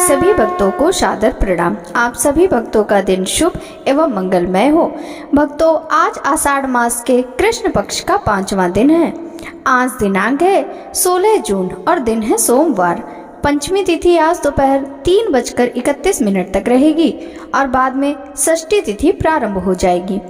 सभी भक्तों को सादर प्रणाम। आप सभी भक्तों का दिन शुभ एवं मंगलमय हो। भक्तों, आज आषाढ़ मास के कृष्ण पक्ष का 5वां दिन है। आज दिनांक है 16 जून और दिन है सोमवार। पंचमी तिथि आज दोपहर 3:31 तक रहेगी और बाद में षष्ठी तिथि प्रारंभ हो जाएगी।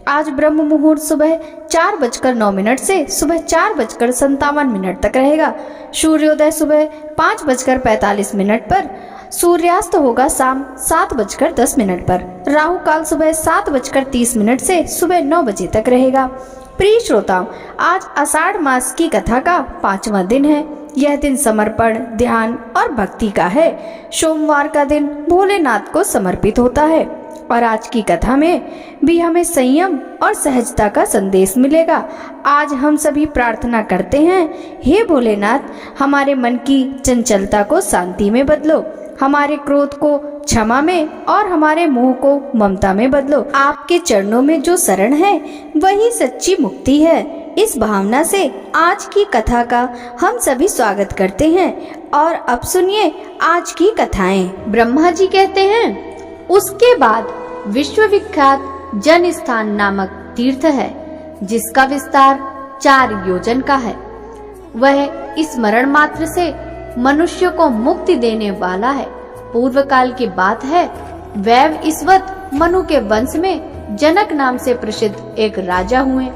आज ब्रह्म मुहूर्त सुबह 4:09 से सुबह 4:57 तक रहेगा। सूर्योदय सुबह 5:45 पर, सूर्यास्त होगा शाम 7:10 पर। राहु काल सुबह 7:30 से सुबह 9 बजे तक रहेगा। प्रिय श्रोताओं, आज आषाढ़ मास की कथा का 5वां दिन है। यह दिन समर्पण, ध्यान और भक्ति का है। सोमवार का दिन भोलेनाथ को समर्पित होता है और आज की कथा में भी हमें संयम और सहजता का संदेश मिलेगा। आज हम सभी प्रार्थना करते हैं, हे भोलेनाथ, हमारे मन की चंचलता को शांति में बदलो, हमारे क्रोध को क्षमा में और हमारे मोह को ममता में बदलो। आपके चरणों में जो शरण है वही सच्ची मुक्ति है। इस भावना से आज की कथा का हम सभी स्वागत करते हैं। और अब सुनिए आज की कथाएं। ब्रह्मा जी कहते हैं, उसके बाद विश्वविख्यात जन स्थान नामक तीर्थ है, जिसका विस्तार 4 योजन का है। वह स्मरण मात्र से मनुष्य को मुक्ति देने वाला है। पूर्व काल की बात है, वैव ईश्वत मनु के वंश में जनक नाम से प्रसिद्ध एक राजा हुए।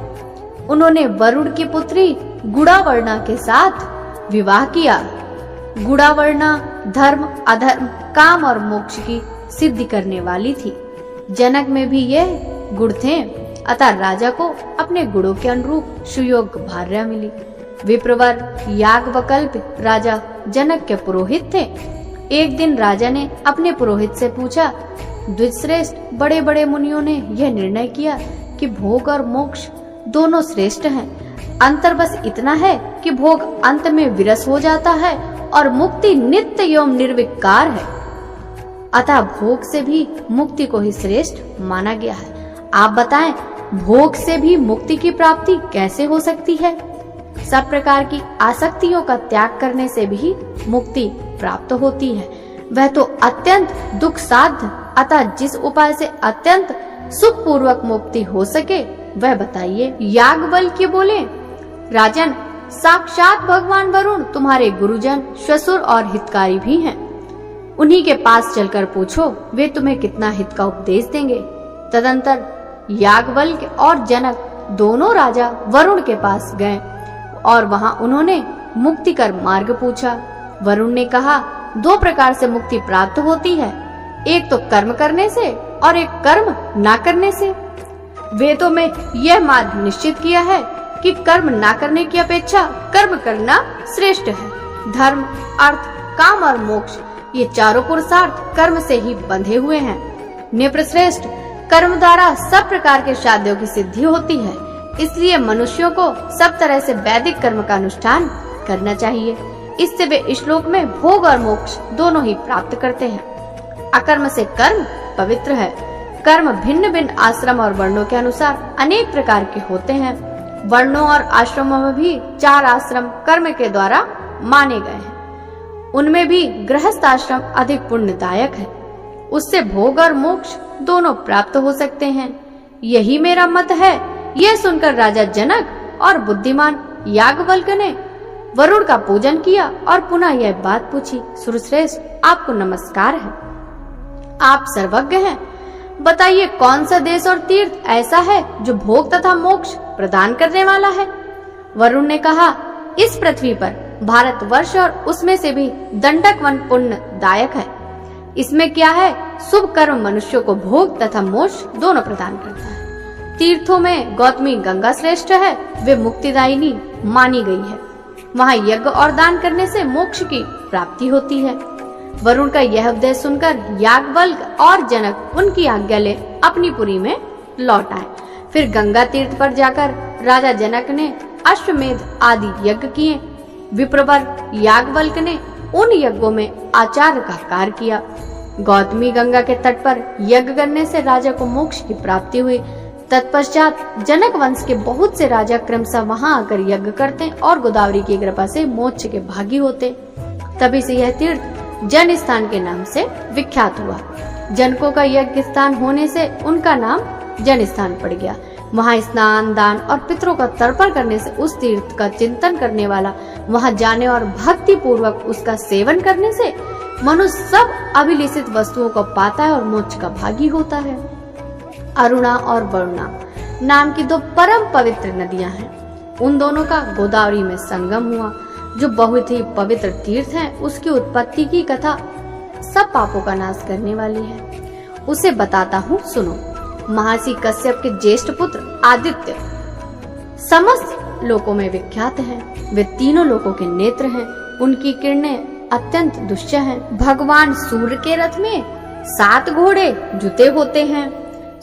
उन्होंने वरुण की पुत्री गुड़ावर्णा के साथ विवाह किया। गुड़ावर्णा धर्म, अधर्म, काम और मोक्ष की सिद्धि करने वाली थी। जनक में भी यह गुण थे, अतः राजा को अपने गुणों के अनुरूप सुयोग्य भार्या मिली। विप्रवर याज्ञवल्क्य राजा जनक के पुरोहित थे। एक दिन राजा ने अपने पुरोहित से पूछा, द्विजश्रेष्ठ, बड़े बड़े मुनियों ने यह निर्णय किया कि भोग और मोक्ष दोनों श्रेष्ठ हैं। अंतर बस इतना है कि भोग अंत में विरस हो जाता है और मुक्ति नित्य एवं निर्विकार है। अतः भोग से भी मुक्ति को ही श्रेष्ठ माना गया है। आप बताएं, भोग से भी मुक्ति की प्राप्ति कैसे हो सकती है? सब प्रकार की आसक्तियों का त्याग करने से भी मुक्ति प्राप्त होती है। वह तो अत्यंत दुख साध्य, अतः जिस उपाय से अत्यंत सुख पूर्वक मुक्ति हो सके वह बताइए। याज्ञवल्क्य बोले, राजन, साक्षात भगवान वरुण तुम्हारे गुरुजन, श्वशुर और हितकारी भी हैं। उन्हीं के पास चलकर पूछो, वे तुम्हें कितना हित का उपदेश देंगे। तदंतर याज्ञवल्क्य और जनक दोनों राजा वरुण के पास गए और वहां उन्होंने मुक्ति कर मार्ग पूछा। वरुण ने कहा, 2 प्रकार से मुक्ति प्राप्त होती है, एक तो कर्म करने से और एक कर्म ना करने से। वेदों में यह मार्ग निश्चित किया है कि कर्म ना करने की अपेक्षा कर्म करना श्रेष्ठ है। धर्म, अर्थ, काम और मोक्ष ये चारों पुरुषार्थ कर्म से ही बंधे हुए हैं। नृपश्रेष्ठ, कर्म द्वारा सब प्रकार के साध्यों की सिद्धि होती है। इसलिए मनुष्यों को सब तरह से वैदिक कर्म का अनुष्ठान करना चाहिए। इससे वे श्लोक में भोग और मोक्ष दोनों ही प्राप्त करते हैं। अकर्म से कर्म पवित्र है। कर्म भिन्न भिन्न आश्रम और वर्णों के अनुसार अनेक प्रकार के होते हैं। वर्णों और आश्रमों में भी 4 आश्रम कर्म के द्वारा माने गए हैं। उनमें भी गृहस्थ आश्रम अधिक पुण्यदायक है। उससे भोग और मोक्ष दोनों प्राप्त हो सकते हैं। यही मेरा मत है। यह सुनकर राजा जनक और बुद्धिमान याज्ञवल्क्य ने वरुण का पूजन किया और पुनः यह बात पूछी, सुरश्रेष्ठ, आपको नमस्कार है। आप सर्वज्ञ हैं। बताइए, कौन सा देश और तीर्थ ऐसा है जो भोग तथा मोक्ष प्रदान करने वाला है? वरुण ने कहा, इस पृथ्वी पर भारतवर्ष और उसमें से भी दंडक वन पुण्यदायक है। इसमें क्या है, शुभ कर्म मनुष्य को भोग तथा मोक्ष दोनों प्रदान करता है। तीर्थों में गौतमी गंगा श्रेष्ठ है, वे मुक्तिदायिनी मानी गई है। वहाँ यज्ञ और दान करने से मोक्ष की प्राप्ति होती है। वरुण का यह उपदेश सुनकर याज्ञवल्क्य और जनक उनकी आज्ञा ले अपनी पुरी में लौट आए। फिर गंगा तीर्थ पर जाकर राजा जनक ने अश्वमेध आदि यज्ञ किए। विप्रवर याज्ञवल्क्य ने उन यज्ञों में आचार्य का कार्य किया। गौतमी गंगा के तट पर यज्ञ करने से राजा को मोक्ष की प्राप्ति हुई। तत्पश्चात जनक वंश के बहुत से राजा क्रमशः वहां आकर यज्ञ करते और गोदावरी की कृपा से मोक्ष के भागी होते। तभी से यह तीर्थ जन स्थान के नाम से विख्यात हुआ। जनकों का यज्ञ स्थान होने से उनका नाम जन स्थान पड़ गया। वहाँ स्नान, दान और पितरों का तर्पण करने से, उस तीर्थ का चिंतन करने वाला वहाँ जाने और भक्ति पूर्वक उसका सेवन करने से मनुष्य सब अभिलषित वस्तुओं को पाता है और मोक्ष का भागी होता है। अरुणा और वरुणा नाम की दो परम पवित्र नदियां हैं। उन दोनों का गोदावरी में संगम हुआ, जो बहुत ही पवित्र तीर्थ है। उसकी उत्पत्ति की कथा सब पापों का नाश करने वाली है। उसे बताता हूँ, सुनो। महर्षि कश्यप के ज्येष्ठ पुत्र आदित्य समस्त लोकों में विख्यात हैं। वे तीनों लोकों के नेत्र हैं। उनकी किरणें अत्यंत दुष्ट हैं। भगवान सूर्य के रथ में 7 घोड़े जुते होते हैं।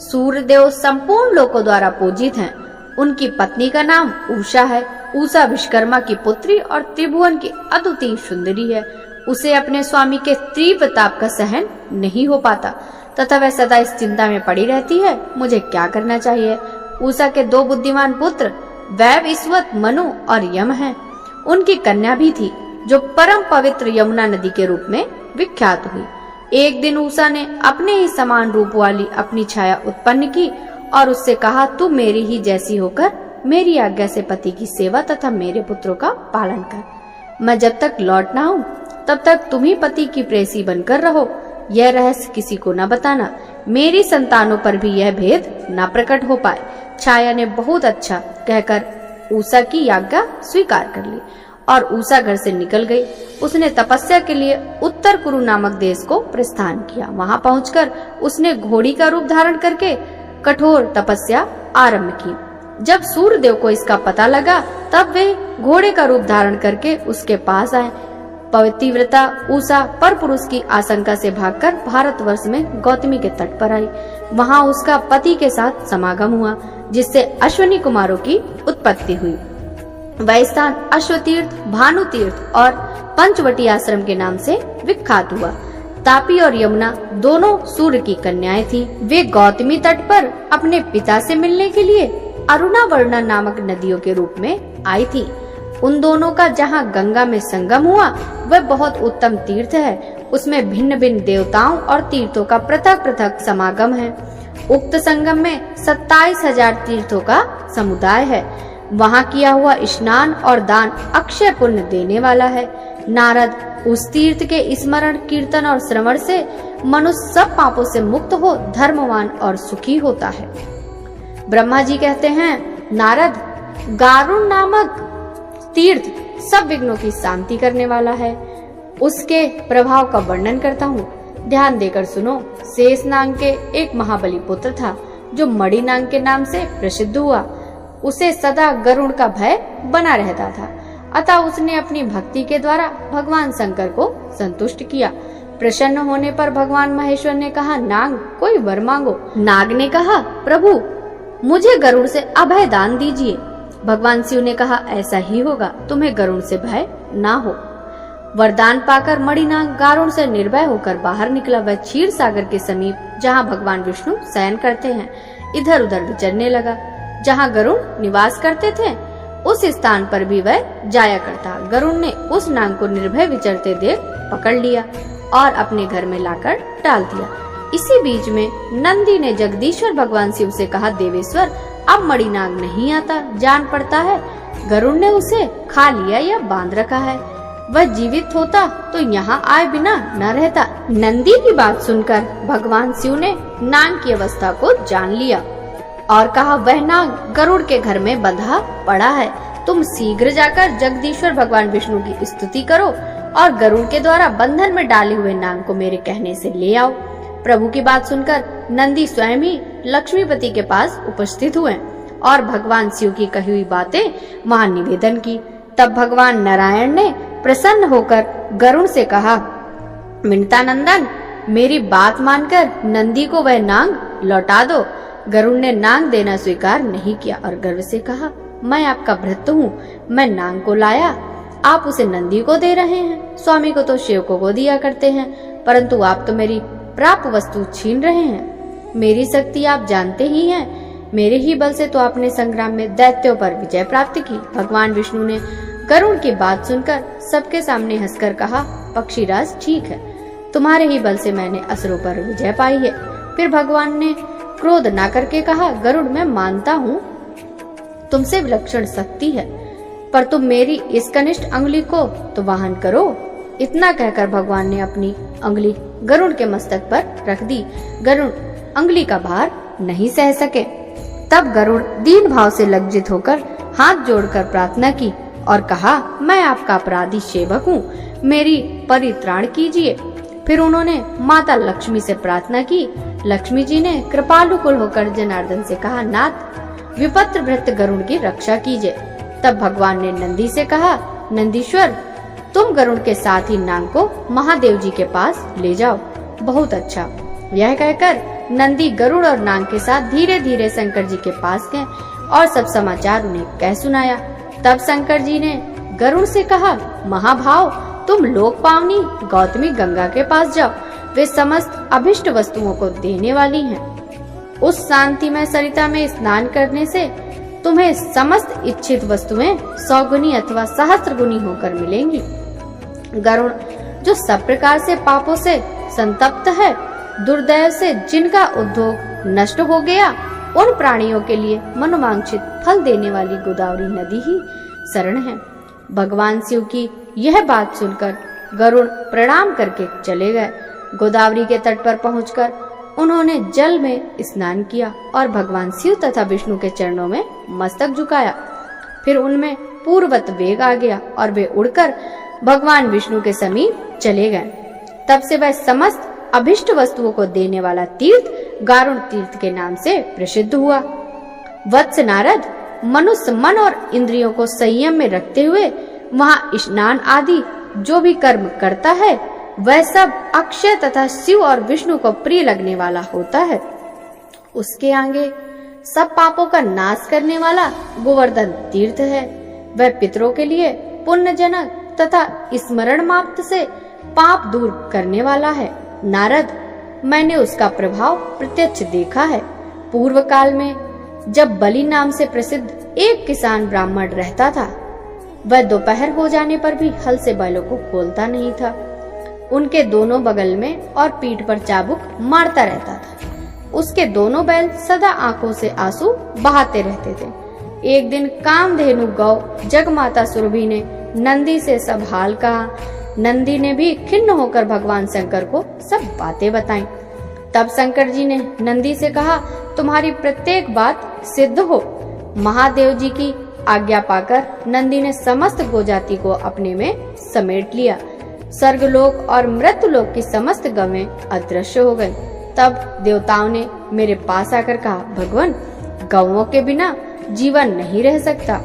सूर्य देव संपूर्ण लोकों द्वारा पूजित हैं। उनकी पत्नी का नाम उषा है। उषा विश्वकर्मा की पुत्री और त्रिभुवन की अद्वितीय सुंदरी है। उसे अपने स्वामी के तीव्र ताप का सहन नहीं हो पाता तथा वह सदा इस चिंता में पड़ी रहती है, मुझे क्या करना चाहिए। उषा के 2 बुद्धिमान पुत्र वैवस्वत, मनु और यम हैं। उनकी कन्या भी थी, जो परम पवित्र यमुना नदी के रूप में विख्यात हुई। एक दिन उषा ने अपने ही समान रूप वाली अपनी छाया उत्पन्न की और उससे कहा, तू मेरी ही जैसी होकर मेरी आज्ञा से पति की सेवा तथा मेरे पुत्रों का पालन कर। मैं जब तक लौट ना आऊं तब तक तुम ही पति की प्रेसी बनकर रहो। यह रहस्य किसी को न बताना। मेरी संतानों पर भी यह भेद न प्रकट हो पाए। छाया ने बहुत अच्छा कहकर उषा की आज्ञा स्वीकार कर ली और उषा घर से निकल गई। उसने तपस्या के लिए उत्तर कुरु नामक देश को प्रस्थान किया। वहां पहुंचकर उसने घोड़ी का रूप धारण करके कठोर तपस्या आरंभ की। जब सूर्य देव को इसका पता लगा तब वे घोड़े का रूप धारण करके उसके पास आए। पतिव्रता उषा पर पुरुष की आशंका से भागकर भारतवर्ष में गौतमी के तट पर आई। वहां उसका पति के साथ समागम हुआ, जिससे अश्विनी कुमारों की उत्पत्ति हुई। वह स्थान अश्वतीर्थ, भानुतीर्थ और पंचवटी आश्रम के नाम से विख्यात हुआ। तापी और यमुना दोनों सूर्य की कन्याएं थीं। वे गौतमी तट पर अपने पिता से मिलने के लिए अरुणा वरुणा नामक नदियों के रूप में आई थी। उन दोनों का जहाँ गंगा में संगम हुआ वह बहुत उत्तम तीर्थ है। उसमें भिन्न भिन्न देवताओं और तीर्थों का पृथक पृथक समागम है। उक्त संगम में 27,000 तीर्थों का समुदाय है। वहाँ किया हुआ स्नान और दान अक्षय पुण्य देने वाला है। नारद उस तीर्थ के स्मरण, कीर्तन और श्रवण से मनुष्य सब पापों से मुक्त हो धर्मवान और सुखी होता है। ब्रह्मा जी कहते हैं, नारद, गारुण नामक तीर्थ सब विघ्नों की शांति करने वाला है। उसके प्रभाव का वर्णन करता हूँ, ध्यान देकर सुनो। शेषनाग के एक महाबली पुत्र था, जो मणिनाग के नाम से प्रसिद्ध हुआ। उसे सदा गरुड़ का भय बना रहता था, अतः उसने अपनी भक्ति के द्वारा भगवान शंकर को संतुष्ट किया। प्रसन्न होने पर भगवान महेश्वर ने कहा, नाग, कोई वर मांगो। नाग ने कहा, प्रभु, मुझे गरुड़ से अभय दान दीजिए। भगवान शिव ने कहा, ऐसा ही होगा, तुम्हें गरुड़ से भय ना हो। वरदान पाकर मणिनाग गारुड़ से निर्भय होकर बाहर निकला। वह क्षीर सागर के समीप, जहाँ भगवान विष्णु शयन करते हैं, इधर उधर विचरने लगा। जहाँ गरुड़ निवास करते थे उस स्थान पर भी वह जाया करता। गरुड़ ने उस नाग को निर्भय विचरते देख पकड़ लिया और अपने घर में लाकर डाल दिया। इसी बीच में नंदी ने जगदीश्वर भगवान शिव से कहा, देवेश्वर, अब मणिनाग नहीं आता, जान पड़ता है गरुड़ ने उसे खा लिया या बांध रखा है। वह जीवित होता तो यहाँ आए बिना न रहता। नंदी की बात सुनकर भगवान शिव ने नाग की अवस्था को जान लिया और कहा, वह नाग गरुड़ के घर में बंधा पड़ा है। तुम शीघ्र जाकर जगदीश्वर भगवान विष्णु की स्तुति करो और गरुड़ के द्वारा बंधन में डाले हुए नाग को मेरे कहने से ले आओ। प्रभु की बात सुनकर नंदी स्वयं ही लक्ष्मीपति के पास उपस्थित हुए और भगवान शिव की कही हुई बातें वहां निवेदन की। तब भगवान नारायण ने प्रसन्न होकर गरुड़ से कहा, विनतानंदन, मेरी बात मानकर नंदी को वह नाग लौटा दो। गरुड़ ने नाग देना स्वीकार नहीं किया और गर्व से कहा, मैं आपका भृत्य हूँ, मैं नाग को लाया, आप उसे नंदी को दे रहे हैं। स्वामी को तो सेवकों को दिया करते हैं, परंतु आप तो मेरी प्राप्त वस्तु छीन रहे हैं। मेरी शक्ति आप जानते ही हैं। मेरे ही बल से तो आपने संग्राम में दैत्यों पर विजय प्राप्त की। भगवान विष्णु ने गरुड़ की बात सुनकर सबके सामने हंसकर कहा, पक्षीराज, ठीक है, तुम्हारे ही बल से मैंने असुरों पर विजय पाई है। फिर भगवान ने क्रोध न करके कहा, गरुड़ मैं मानता हूँ तुमसे विलक्षण शक्ति है, पर तुम मेरी इस कनिष्ठ अंगुली को तो वाहन करो। इतना कहकर भगवान ने अपनी अंगुली गरुड़ के मस्तक पर रख दी। गरुड़ अंगुली का भार नहीं सह सके। तब गरुड़ दीन भाव से लज्जित होकर हाथ जोड़कर प्रार्थना की और कहा, मैं आपका अपराधी सेवक हूँ, मेरी परित्राण कीजिए। फिर उन्होंने माता लक्ष्मी से प्रार्थना की। लक्ष्मी जी ने कृपालुकुल होकर जनार्दन से कहा, नाथ विपत्र भृत्य गरुड़ की रक्षा कीजिए। तब भगवान ने नंदी से कहा, नंदीश्वर तुम गरुड़ के साथ ही नाग को महादेव जी के पास ले जाओ। बहुत अच्छा। यह कहकर नंदी गरुड़ और नाग के साथ धीरे धीरे शंकर जी के पास गए और सब समाचार उन्हें कह सुनाया। तब शंकर जी ने गरुड़ से कहा, महाभाव तुम लोक पावनी गौतमी गंगा के पास जाओ, वे समस्त अभिष्ट वस्तुओं को देने वाली हैं। उस शांतिमय सरिता में स्नान करने से तुम्हें समस्त इच्छित वस्तुएं 100 गुनी अथवा सहस्त्र गुनी होकर मिलेंगी। गरुड़ जो सब प्रकार से पापों से संतप्त है, दुर्दैव से जिनका उद्योग नष्ट हो गया, उन प्राणियों के लिए मनोवांछित फल देने वाली गोदावरी नदी ही शरण है। भगवान शिव की यह बात सुनकर गरुड़ प्रणाम करके चले गए। गोदावरी के तट पर पहुंचकर उन्होंने जल में स्नान किया और भगवान शिव तथा विष्णु के चरणों में मस्तक झुकाया। फिर उनमें पूर्ववत वेग आ गया और वे उड़कर भगवान विष्णु के समीप चले गए। तब से वह समस्त अभिष्ट वस्तुओं को देने वाला तीर्थ गारुड़ तीर्थ के नाम से प्रसिद्ध हुआ। वत्स नारद, मनुष्य मन और इंद्रियों को संयम में रखते हुए वहाँ स्नान आदि जो भी कर्म करता है, वह सब अक्षय तथा शिव और विष्णु को प्रिय लगने वाला होता है। उसके आगे सब पापों का नाश करने वाला गोवर्धन तीर्थ है। वह पितरों के लिए पुण्यजनक तथा स्मरण मात्र से पाप दूर करने वाला है। नारद, मैंने उसका प्रभाव प्रत्यक्ष देखा है। पूर्व काल में जब बलि नाम से प्रसिद्ध एक किसान ब्राह्मण रहता था, वह दोपहर हो जाने पर भी हल से बैलों को खोलता नहीं था। उनके दोनों बगल में और पीठ पर चाबुक मारता रहता था। उसके दोनों बैल सदा आंखों से आंसू बहाते रहते थे। एक दिन कामधेनु गौ जगमाता सुरभि ने नंदी से सब हाल कहा। नंदी ने भी खिन्न होकर भगवान शंकर को सब बातें बताईं। तब शंकर जी ने नंदी से कहा, तुम्हारी प्रत्येक बात सिद्ध हो। महादेव जी की आज्ञा पाकर नंदी ने समस्त गोजाति को अपने में समेट लिया। स्वर्गलोक और मृत्युलोक की समस्त गवें अदृश्य हो गईं। तब देवताओं ने मेरे पास आकर कहा, भगवान गौओं के बिना जीवन नहीं रह सकता।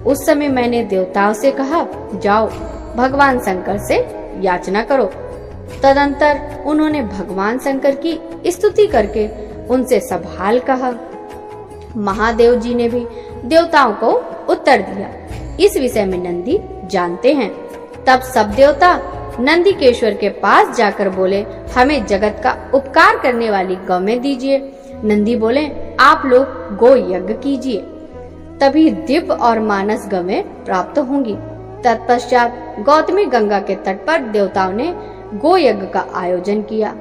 उस समय मैंने देवताओं से कहा, जाओ भगवान शंकर से याचना करो। तदंतर उन्होंने भगवान शंकर की स्तुति करके उनसे सब हाल कहा। महादेव जी ने भी देवताओं को उत्तर दिया। इस विषय में नंदी जानते हैं। तब सब देवता नंदीकेश्वर के पास जाकर बोले, हमें जगत का उपकार करने वाली गौएं दीजिए। नंदी बोले, आप लोग गो यज्ञ कीजिए, तभी दिव्य और मानस गौएं प्राप्त होंगी। तत्पश्चात गौतमी गंगा के तट पर देवताओं ने गो यज्ञ का आयोजन किया।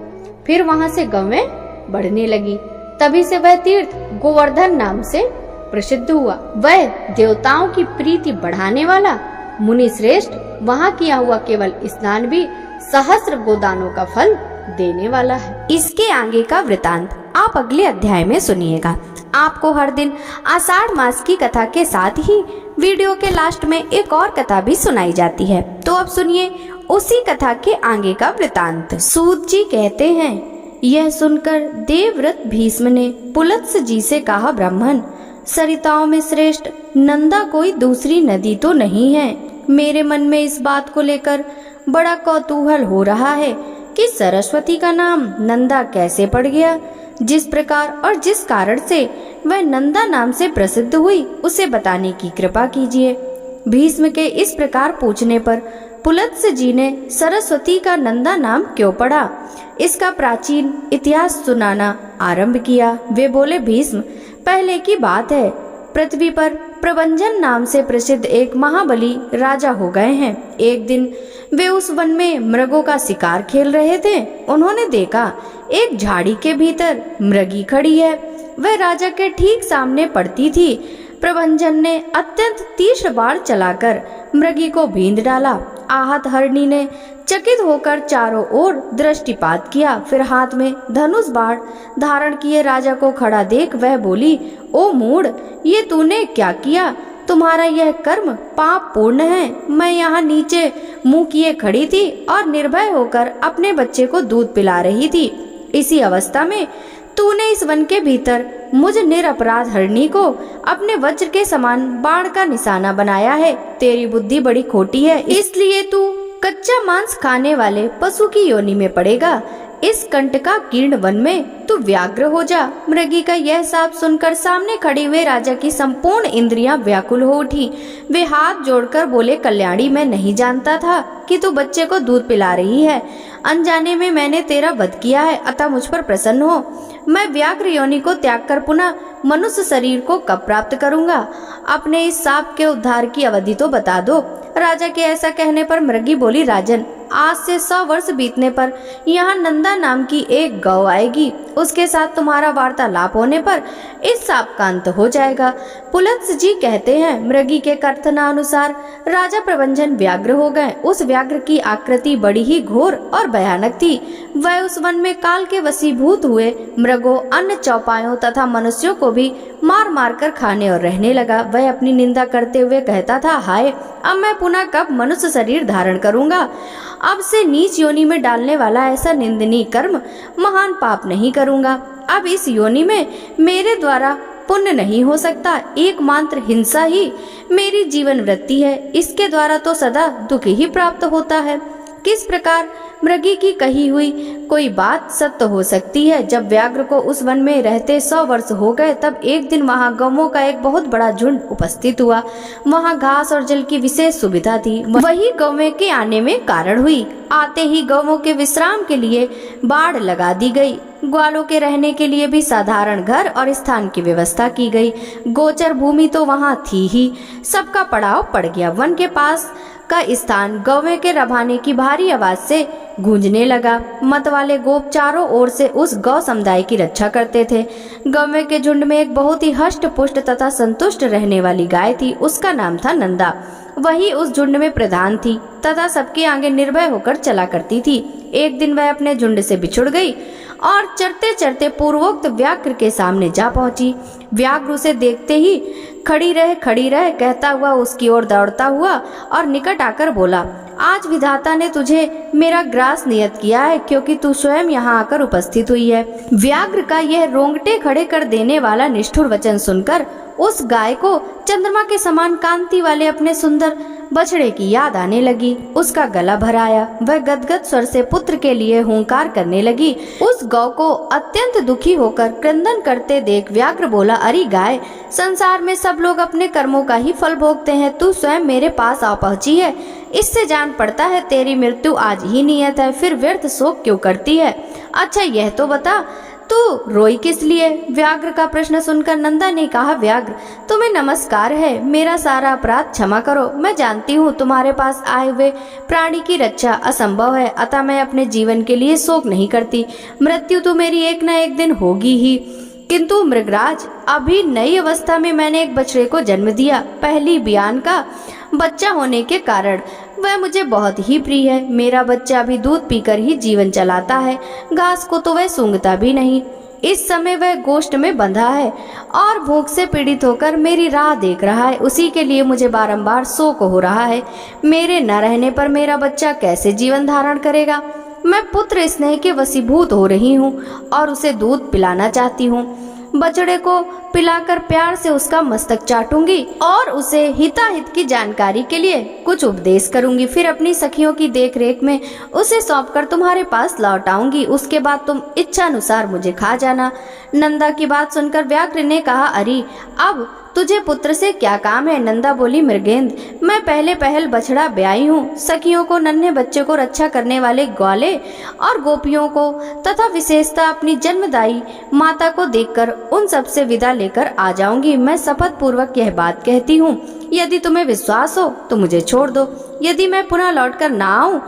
फिर वहां से गौएं बढ़ने लगी। तभी से वह तीर्थ गोवर्धन नाम से प्रसिद्ध हुआ। वह देवताओं की प्रीति बढ़ाने वाला मुनि श्रेष्ठ वहाँ किया हुआ केवल स्नान भी सहस्त्र गोदानों का फल देने वाला है। इसके आगे का वृतांत आप अगले अध्याय में सुनिएगा। आपको हर दिन आषाढ़ मास की कथा के साथ ही वीडियो के लास्ट में एक और कथा भी सुनाई जाती है। तो अब सुनिए उसी कथा के आगे का वृतांत। सूत जी कहते हैं, यह सुनकर देवव्रत भीष्म ने पुलत्स जी से कहा, ब्राह्मण सरिताओं में श्रेष्ठ नंदा कोई दूसरी नदी तो नहीं है। मेरे मन में इस बात को लेकर बड़ा कौतूहल हो रहा है कि सरस्वती का नाम नंदा कैसे पड़ गया। जिस प्रकार और जिस कारण से वह नंदा नाम से प्रसिद्ध हुई, उसे बताने की कृपा कीजिए। भीष्म के इस प्रकार पूछने पर पुलत्स जी ने सरस्वती का नंदा नाम क्यों पड़ा, इसका प्राचीन इतिहास सुनाना आरंभ किया। वे बोले, भीष्म पहले की बात है, पृथ्वी पर प्रभंजन नाम से प्रसिद्ध एक महाबली राजा हो गए हैं। एक दिन वे उस वन में मृगों का शिकार खेल रहे थे। उन्होंने देखा एक झाड़ी के भीतर मृगी खड़ी है। वह राजा के ठीक सामने पड़ती थी। प्रभंजन ने अत्यंत तीक्ष्ण बाण चलाकर मृगी को बींध डाला। आहत हरणी ने चकित होकर चारों ओर दृष्टिपात किया। फिर हाथ में धनुष बाण धारण किए राजा को खड़ा देख वह बोली, ओ मूढ़, ये तूने क्या किया? तुम्हारा यह कर्म पाप पूर्ण है। मैं यहाँ नीचे मुंह किए खड़ी थी और निर्भय होकर अपने बच्चे को दूध पिला रही थी। इसी अवस्था में तूने इस वन के भीतर मुझ निरपराध हरणी को अपने वज्र के समान बाण का निशाना बनाया है। तेरी बुद्धि बड़ी खोटी है, इसलिए तू कच्चा मांस खाने वाले पशु की योनि में पड़ेगा। इस कंटका कीर्ण वन में तू व्याघ्र हो जा। मृगी का यह शाप सुनकर सामने खड़े हुए राजा की संपूर्ण इंद्रियां व्याकुल हो उठी। वे हाथ जोड़कर बोले, कल्याणी, मैं नहीं जानता था कि तू बच्चे को दूध पिला रही है। अनजाने में मैंने तेरा वध किया है, अतः मुझ पर प्रसन्न हो। मैं व्याघ्र योनि को त्याग कर पुनः मनुष्य शरीर को कब प्राप्त करूंगा? अपने इस शाप के उद्धार की अवधि तो बता दो। राजा के ऐसा कहने पर मृगी बोली, राजन, आज से 100 वर्ष बीतने पर यहाँ नंदा नाम की एक गौ आएगी। उसके साथ तुम्हारा वार्तालाप होने पर इस शाप का अंत हो जाएगा। पुलत्स जी कहते हैं, मृगी के कथनानुसार राजा प्रभंजन व्याघ्र हो गए। उस व्याघ्र की आकृति बड़ी ही घोर और भयानक थी। वह उस वन में काल के वशीभूत हुए मृगों, अन्य चौपायों तथा मनुष्यों को भी मार मार कर खाने और रहने लगा। वह अपनी निंदा करते हुए कहता था, हाय, अब मैं पुनः कब मनुष्य शरीर धारण करूंगा? अब से नीच योनि में डालने वाला ऐसा निंदनीय कर्म महान पाप नहीं करूंगा। अब इस योनि में मेरे द्वारा पुण्य नहीं हो सकता। एकमात्र हिंसा ही मेरी जीवन वृत्ति है। इसके द्वारा तो सदा दुख ही प्राप्त होता है। किस प्रकार मृगी की कही हुई कोई बात सत्य हो सकती है? जब व्याघ्र को उस वन में रहते 100 वर्ष हो गए, तब एक दिन वहां गौओं का एक बहुत बड़ा झुंड उपस्थित हुआ। वहां घास और जल की विशेष सुविधा थी। वही गौओं के आने में कारण हुई। आते ही गौओं के विश्राम के लिए बाड़ लगा दी गई। ग्वालों के रहने के लिए भी साधारण घर और स्थान की व्यवस्था की गई। गोचर भूमि तो वहां थी ही। सबका पड़ाव पड़ गया। वन के पास का स्थान गौवे के रभाने की भारी आवाज से गूंजने लगा। मत वाले गोप चारों ओर से उस गौ समुदाय की रक्षा करते थे। गौवे के झुंड में एक बहुत ही हष्ट पुष्ट तथा संतुष्ट रहने वाली गाय थी। उसका नाम था नंदा। वही उस झुंड में प्रधान थी तथा सबके आगे निर्भय होकर चला करती थी। एक दिन वह अपने झुंड से बिछुड़ गई और चरते चरते पूर्वोक्त व्याघ्र के सामने जा पहुंची। व्याघ्र उसे देखते ही खड़ी रहे कहता हुआ उसकी ओर दौड़ता हुआ और निकट आकर बोला, आज विधाता ने तुझे मेरा ग्रास नियत किया है, क्योंकि तू स्वयं यहाँ आकर उपस्थित हुई है। व्याघ्र का यह रोंगटे खड़े कर देने वाला निष्ठुर वचन सुनकर उस गाय को चंद्रमा के समान कांति वाले अपने सुंदर बछड़े की याद आने लगी। उसका गला भर आया। वह गदगद स्वर से पुत्र के लिए हुंकार करने लगी। उस गौ को अत्यंत दुखी होकर क्रंदन करते देख व्याघ्र बोला, अरे गाय, संसार में सब लोग अपने कर्मों का ही फल भोगते हैं। तू स्वयं मेरे पास आ पहुंची है, इससे जान पड़ता है तेरी मृत्यु आज ही नियत है। फिर व्यर्थ शोक क्यों करती है? अच्छा यह तो बता, तू रोई किस लिए? व्याघ्र का प्रश्न सुनकर नंदा ने कहा, व्याघ्र, तुम्हें नमस्कार है। मेरा सारा अपराध क्षमा करो। मैं जानती हूँ तुम्हारे पास आए हुए प्राणी की रक्षा असंभव है, अतः मैं अपने जीवन के लिए शोक नहीं करती। मृत्यु तो मेरी एक न एक दिन होगी ही। किंतु मृगराज, अभी नई अवस्था में मैंने एक बछड़े को जन्म दिया। पहली बियान का बच्चा होने के कारण वह मुझे बहुत ही प्रिय है। मेरा बच्चा भी दूध पीकर ही जीवन चलाता है, घास को तो वह सूंघता भी नहीं। इस समय वह गोष्ठ में बंधा है और भूख से पीड़ित होकर मेरी राह देख रहा है। उसी के लिए मुझे बारंबार शोक हो रहा है। मेरे न रहने पर मेरा बच्चा कैसे जीवन धारण करेगा? मैं पुत्र स्नेह के वशीभूत हो रही हूँ और उसे दूध पिलाना चाहती हूँ। बछड़े को पिलाकर प्यार से उसका मस्तक चाटूंगी और उसे हिताहित की जानकारी के लिए कुछ उपदेश करूंगी। फिर अपनी सखियों की देखरेख में उसे सौंपकर तुम्हारे पास लौट आऊंगी। उसके बाद तुम इच्छा अनुसार मुझे खा जाना। नंदा की बात सुनकर व्याघ्र ने कहा, अरे अब तुझे पुत्र से क्या काम है? नंदा बोली, मृगेंद्र, मैं पहले पहल बछड़ा ब्याई हूँ। सखियों को, नन्हे बच्चे को रक्षा करने वाले ग्वाले और गोपियों को तथा विशेषता अपनी जन्मदायी माता को देखकर उन सबसे विदा लेकर आ जाऊंगी। मैं शपथ पूर्वक यह बात कहती हूँ, यदि तुम्हें विश्वास हो तो मुझे छोड़ दो। यदि मैं पुनः लौटकर ना आऊं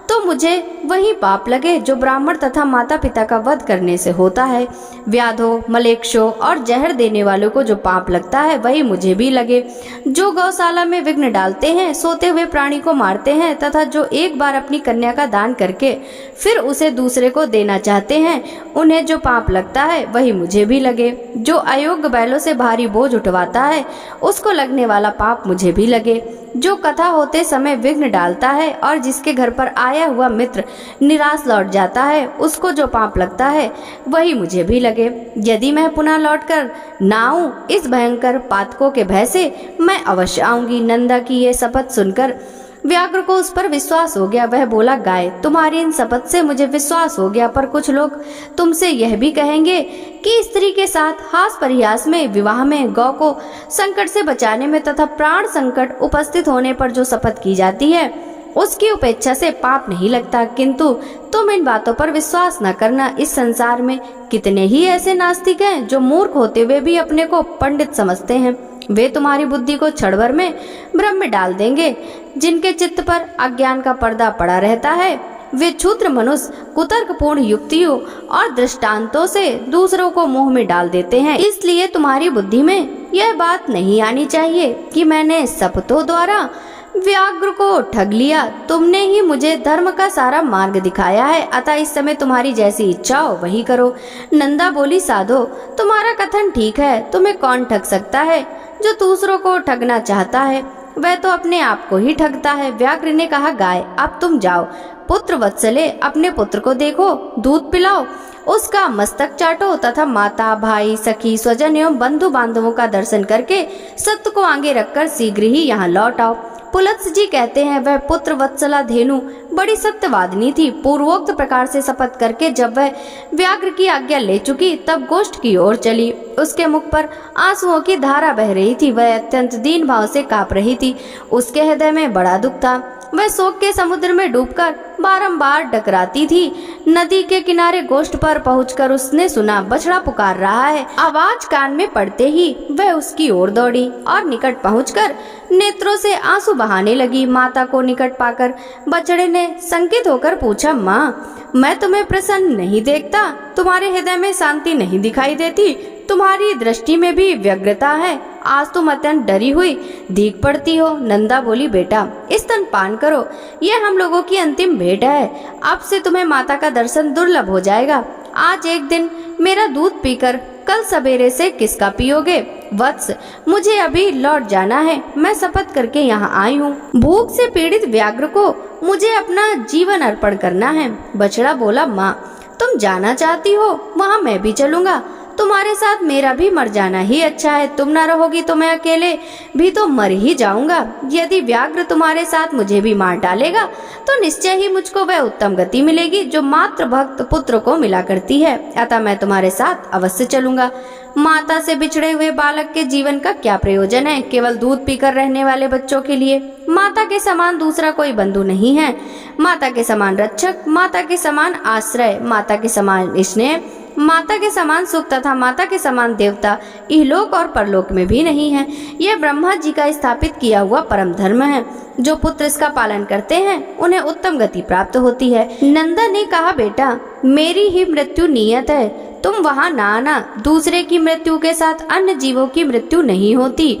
तो मुझे वही पाप लगे जो ब्राह्मण तथा माता पिता का वध करने से होता है। व्याधों, मलेक्षों और जहर देने वालों को जो पाप लगता है वही मुझे भी लगे। जो गौशाला में विघ्न डालते हैं, सोते हुए प्राणी को मारते हैं तथा जो एक बार अपनी कन्या का दान करके फिर उसे दूसरे को देना चाहते हैं, उन्हें जो पाप लगता है वही मुझे भी लगे। जो अयोग्य बैलों से भारी बोझ उठवाता है, उसको लगने वाला पाप मुझे भी लगे। जो कथा होते समय विघ्न डालता है और जिसके घर पर आया हुआ मित्र निराश लौट जाता है, उसको जो पाप लगता है वही मुझे भी लगे। यदि मैं पुनः लौटकर ना आऊं इस भयंकर पातकों के भय से, मैं अवश्य आऊंगी। नंदा की ये शपथ सुनकर व्याघ्र को उस पर विश्वास हो गया। वह बोला, गाय, तुम्हारी इन शपथ से मुझे विश्वास हो गया, पर कुछ लोग तुमसे यह भी कहेंगे कि स्त्री के साथ हास परिहास में, विवाह में, गौ को संकट से बचाने में तथा प्राण संकट उपस्थित होने पर जो शपथ की जाती है उसकी उपेक्षा से पाप नहीं लगता। किंतु तुम इन बातों पर विश्वास न करना। इस संसार में कितने ही ऐसे नास्तिक हैं जो मूर्ख होते हुए भी अपने को पंडित समझते हैं। वे तुम्हारी बुद्धि को क्षण भर में भ्रम में डाल देंगे। जिनके चित्त पर अज्ञान का पर्दा पड़ा रहता है, वे क्षुद्र मनुष्य कुतर्कपूर्ण युक्तियों और दृष्टांतों से दूसरों को मोह में डाल देते हैं। इसलिए तुम्हारी बुद्धि में यह बात नहीं आनी चाहिए कि मैंने शपथों द्वारा व्याघ्र को ठग लिया। तुमने ही मुझे धर्म का सारा मार्ग दिखाया है, अतः इस समय तुम्हारी जैसी इच्छा हो वही करो। नंदा बोली, साधो, तुम्हारा कथन ठीक है। तुम्हें कौन ठग सकता है? जो दूसरों को ठगना चाहता है वह तो अपने आप को ही ठगता है। व्याघ्र ने कहा, गाय, अब तुम जाओ। पुत्र वत्सले, अपने पुत्र को देखो, दूध पिलाओ, उसका मस्तक चाटो तथा माता, भाई, सखी, स्वजन एवं बंधु बांधवों का दर्शन करके सत्य को आगे रखकर शीघ्र ही यहाँ लौट आओ। पुलत्स जी कहते हैं, वह पुत्र वत्सला धेनु बड़ी सत्यवादिनी थी। पूर्वोक्त प्रकार से शपथ करके जब वह व्याघ्र की आज्ञा ले चुकी तब गोष्ठ की ओर चली। उसके मुख पर आंसुओं की धारा बह रही थी। वह अत्यंत दीन भाव से कांप रही थी। उसके हृदय में बड़ा दुख था। वह शोक के समुद्र में डूबकर बारंबार डकराती थी। नदी के किनारे गोष्ठ पर पहुंचकर उसने सुना, बछड़ा पुकार रहा है। आवाज कान में पड़ते ही वह उसकी ओर दौड़ी और निकट पहुंचकर नेत्रों से आंसू बहाने लगी। माता को निकट पाकर बछड़े ने संकित होकर पूछा, माँ, मैं तुम्हें प्रसन्न नहीं देखता, तुम्हारे हृदय में शांति नहीं दिखाई देती, तुम्हारी दृष्टि में भी व्यग्रता है, आज तुम अत्यंत डरी हुई दिख पड़ती हो। नंदा बोली, बेटा, स्तनपान करो, यह हम लोगों की अंतिम भेंट है। अब से तुम्हें माता का दर्शन दुर्लभ हो जाएगा। आज एक दिन मेरा दूध पीकर कल सवेरे से किसका पियोगे? वत्स, मुझे अभी लौट जाना है, मैं शपथ करके यहाँ आई हूँ। भूख से पीड़ित व्याघ्र को मुझे अपना जीवन अर्पण करना है। बछड़ा बोला, माँ, तुम जाना चाहती हो, वहाँ मैं भी चलूंगा। तुम्हारे साथ मेरा भी मर जाना ही अच्छा है। तुम न रहोगी तो मैं अकेले भी तो मर ही जाऊंगा। यदि व्याघ्र तुम्हारे साथ मुझे भी मार डालेगा तो निश्चय ही मुझको वह उत्तम गति मिलेगी जो मात्र भक्त पुत्र को मिला करती है। अतः मैं तुम्हारे साथ अवश्य चलूंगा। माता से बिछड़े हुए बालक के जीवन का क्या प्रयोजन है? केवल दूध पीकर रहने वाले बच्चों के लिए माता के समान दूसरा कोई बंधु नहीं है। माता के समान रक्षक, माता के समान आश्रय, माता के समान स्नेह, माता के समान सुख तथा माता के समान देवता इहलोक और परलोक में भी नहीं है। यह ब्रह्मा जी का स्थापित किया हुआ परम धर्म है। जो पुत्र इसका पालन करते हैं उन्हें उत्तम गति प्राप्त होती है। नंदा ने कहा, बेटा, मेरी ही मृत्यु नियत है, तुम वहाँ ना आना। दूसरे की मृत्यु के साथ अन्य जीवों की मृत्यु नहीं होती।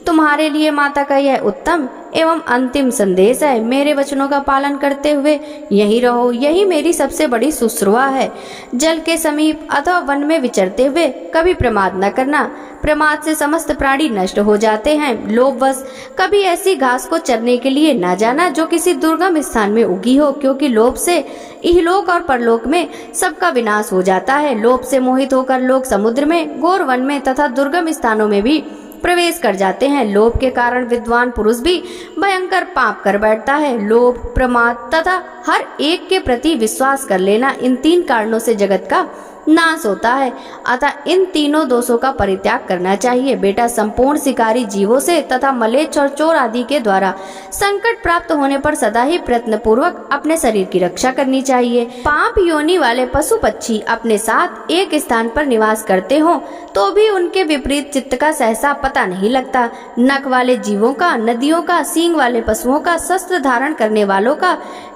तुम्हारे लिए माता का यह उत्तम एवं अंतिम संदेश है। मेरे वचनों का पालन करते हुए यही रहो, यही मेरी सबसे बड़ी शुश्रूषा है। जल के समीप अथवा वन में विचरते हुए कभी प्रमाद न करना। प्रमाद से समस्त प्राणी नष्ट हो जाते हैं। लोभवश कभी ऐसी घास को चरने के लिए न जाना जो किसी दुर्गम स्थान में उगी हो, क्योंकि लोभ से इहलोक और परलोक में सबका विनाश हो जाता है। लोभ से मोहित होकर लोग समुद्र में, घोर वन में तथा दुर्गम स्थानों में भी प्रवेश कर जाते हैं। लोभ के कारण विद्वान पुरुष भी भयंकर पाप कर बैठता है। लोभ, प्रमाद तथा हर एक के प्रति विश्वास कर लेना, इन तीन कारणों से जगत का नाश होता है। अतः इन तीनों दोषों का परित्याग करना चाहिए। बेटा, संपूर्ण शिकारी जीवों से तथा मलेच्छ और चोर आदि के द्वारा संकट प्राप्त होने पर सदा ही प्रयत्न पूर्वक अपने शरीर की रक्षा करनी चाहिए। पाप योनि वाले पशु पक्षी अपने साथ एक स्थान पर निवास करते हो तो भी उनके विपरीत चित्त का सहसा पता नहीं लगता। नख वाले जीवों का, नदियों का, सींग वाले पशुओं का, शस्त्र धारण करने वालों का,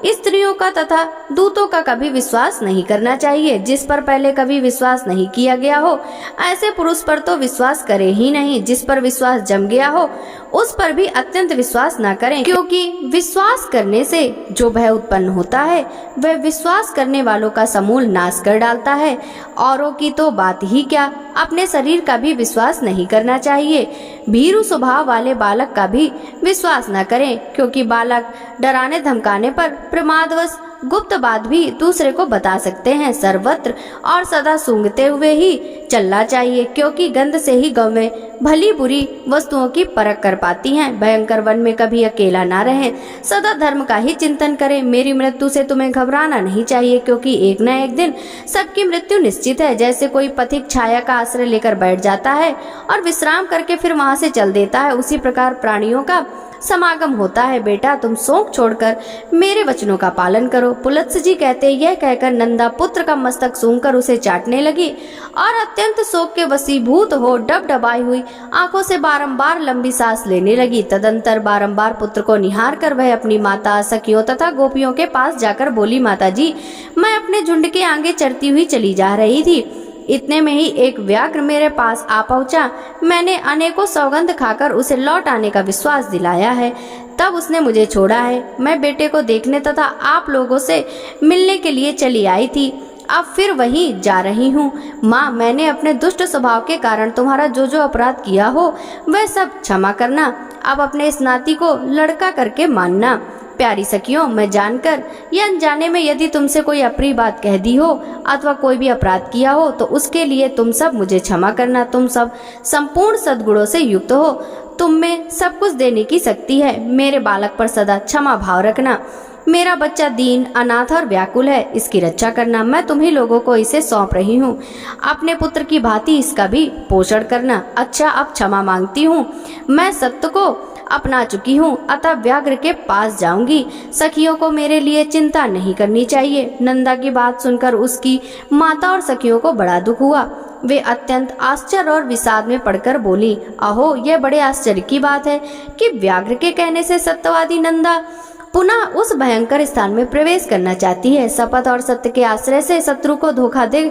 स्त्रियों का तथा दूतों का कभी विश्वास नहीं करना चाहिए। जिस पर पहले कभी विश्वास नहीं किया गया हो ऐसे पुरुष पर तो विश्वास करें ही नहीं। जिस पर विश्वास जम गया हो उस पर भी अत्यंत विश्वास न करें, क्योंकि विश्वास करने से जो भय उत्पन्न होता है वह विश्वास करने वालों का समूल नाश कर डालता है। औरों की तो बात ही क्या, अपने शरीर का भी विश्वास नहीं करना चाहिए। भीरू स्वभाव वाले बालक का भी विश्वास न करें, क्योंकि बालक डराने धमकाने पर प्रमादवश गुप्त बात भी दूसरे को बता सकते हैं। सर्वत्र और सदा सूंघते हुए ही चलना चाहिए, क्योंकि गंध से ही गौवें भली बुरी वस्तुओं की परख कर पाती हैं। भयंकर वन में कभी अकेला ना रहे, सदा धर्म का ही चिंतन करें। मेरी मृत्यु से तुम्हें घबराना नहीं चाहिए, क्योंकि एक न एक दिन सबकी मृत्यु निश्चित है। जैसे कोई पथिक छाया का आश्रय लेकर बैठ जाता है और विश्राम करके फिर वहां से चल देता है, उसी प्रकार प्राणियों का समागम होता है। बेटा, तुम शोक छोड़कर मेरे वचनों का पालन करो। पुलत्स्य जी कहते, यह कहकर नंदा पुत्र का मस्तक सूंघकर उसे चाटने लगी और अत्यंत शोक के वशीभूत हो डबडबाई हुई आंखों से बारंबार लंबी सांस लेने लगी। तदंतर बारंबार पुत्र को निहार कर वह अपनी माता, सखियों तथा गोपियों के पास जाकर बोली, माता जी, मैं अपने झुंड के आगे चढ़ती हुई चली जा रही थी। इतने में ही एक व्याघ्र मेरे पास आ पहुंचा। मैंने अनेकों सौगंध खाकर उसे लौट आने का विश्वास दिलाया है, तब उसने मुझे छोड़ा है। मैं बेटे को देखने तथा आप लोगों से मिलने के लिए चली आई थी, अब फिर वहीं जा रही हूँ। माँ, मैंने अपने दुष्ट स्वभाव के कारण तुम्हारा जो जो अपराध किया हो वह सब क्षमा करना। अब अपने इस नाती को लड़का करके मानना। प्यारी सखियों, मैं जानकर या अनजाने में यदि तुमसे कोई अप्रिय बात कह दी हो अथवा कोई भी अपराध किया हो तो उसके लिए तुम सब मुझे क्षमा करना। तुम सब संपूर्ण सद्गुणों से युक्त हो, तुम में सब कुछ देने की शक्ति है। मेरे बालक पर सदा क्षमा भाव रखना। मेरा बच्चा दीन, अनाथ और व्याकुल है, इसकी रक्षा करना। मैं तुम्ही लोगों को इसे सौंप रही हूँ। अपने पुत्र की भांति इसका भी पोषण करना। अच्छा, अब क्षमा मांगती हूँ। मैं सत्य को अपना चुकी हूँ, अतः व्याघ्र के पास जाऊंगी। सखियों को मेरे लिए चिंता नहीं करनी चाहिए। नंदा की बात सुनकर उसकी माता और सखियों को बड़ा दुख हुआ। वे अत्यंत आश्चर्य और विषाद में पड़कर बोली, अहो, यह बड़े आश्चर्य की बात है कि व्याघ्र के कहने से सत्यवादी नंदा पुनः उस भयंकर स्थान में प्रवेश करना चाहती है। शपथ और सत्य के आश्रय से शत्रु को धोखा दे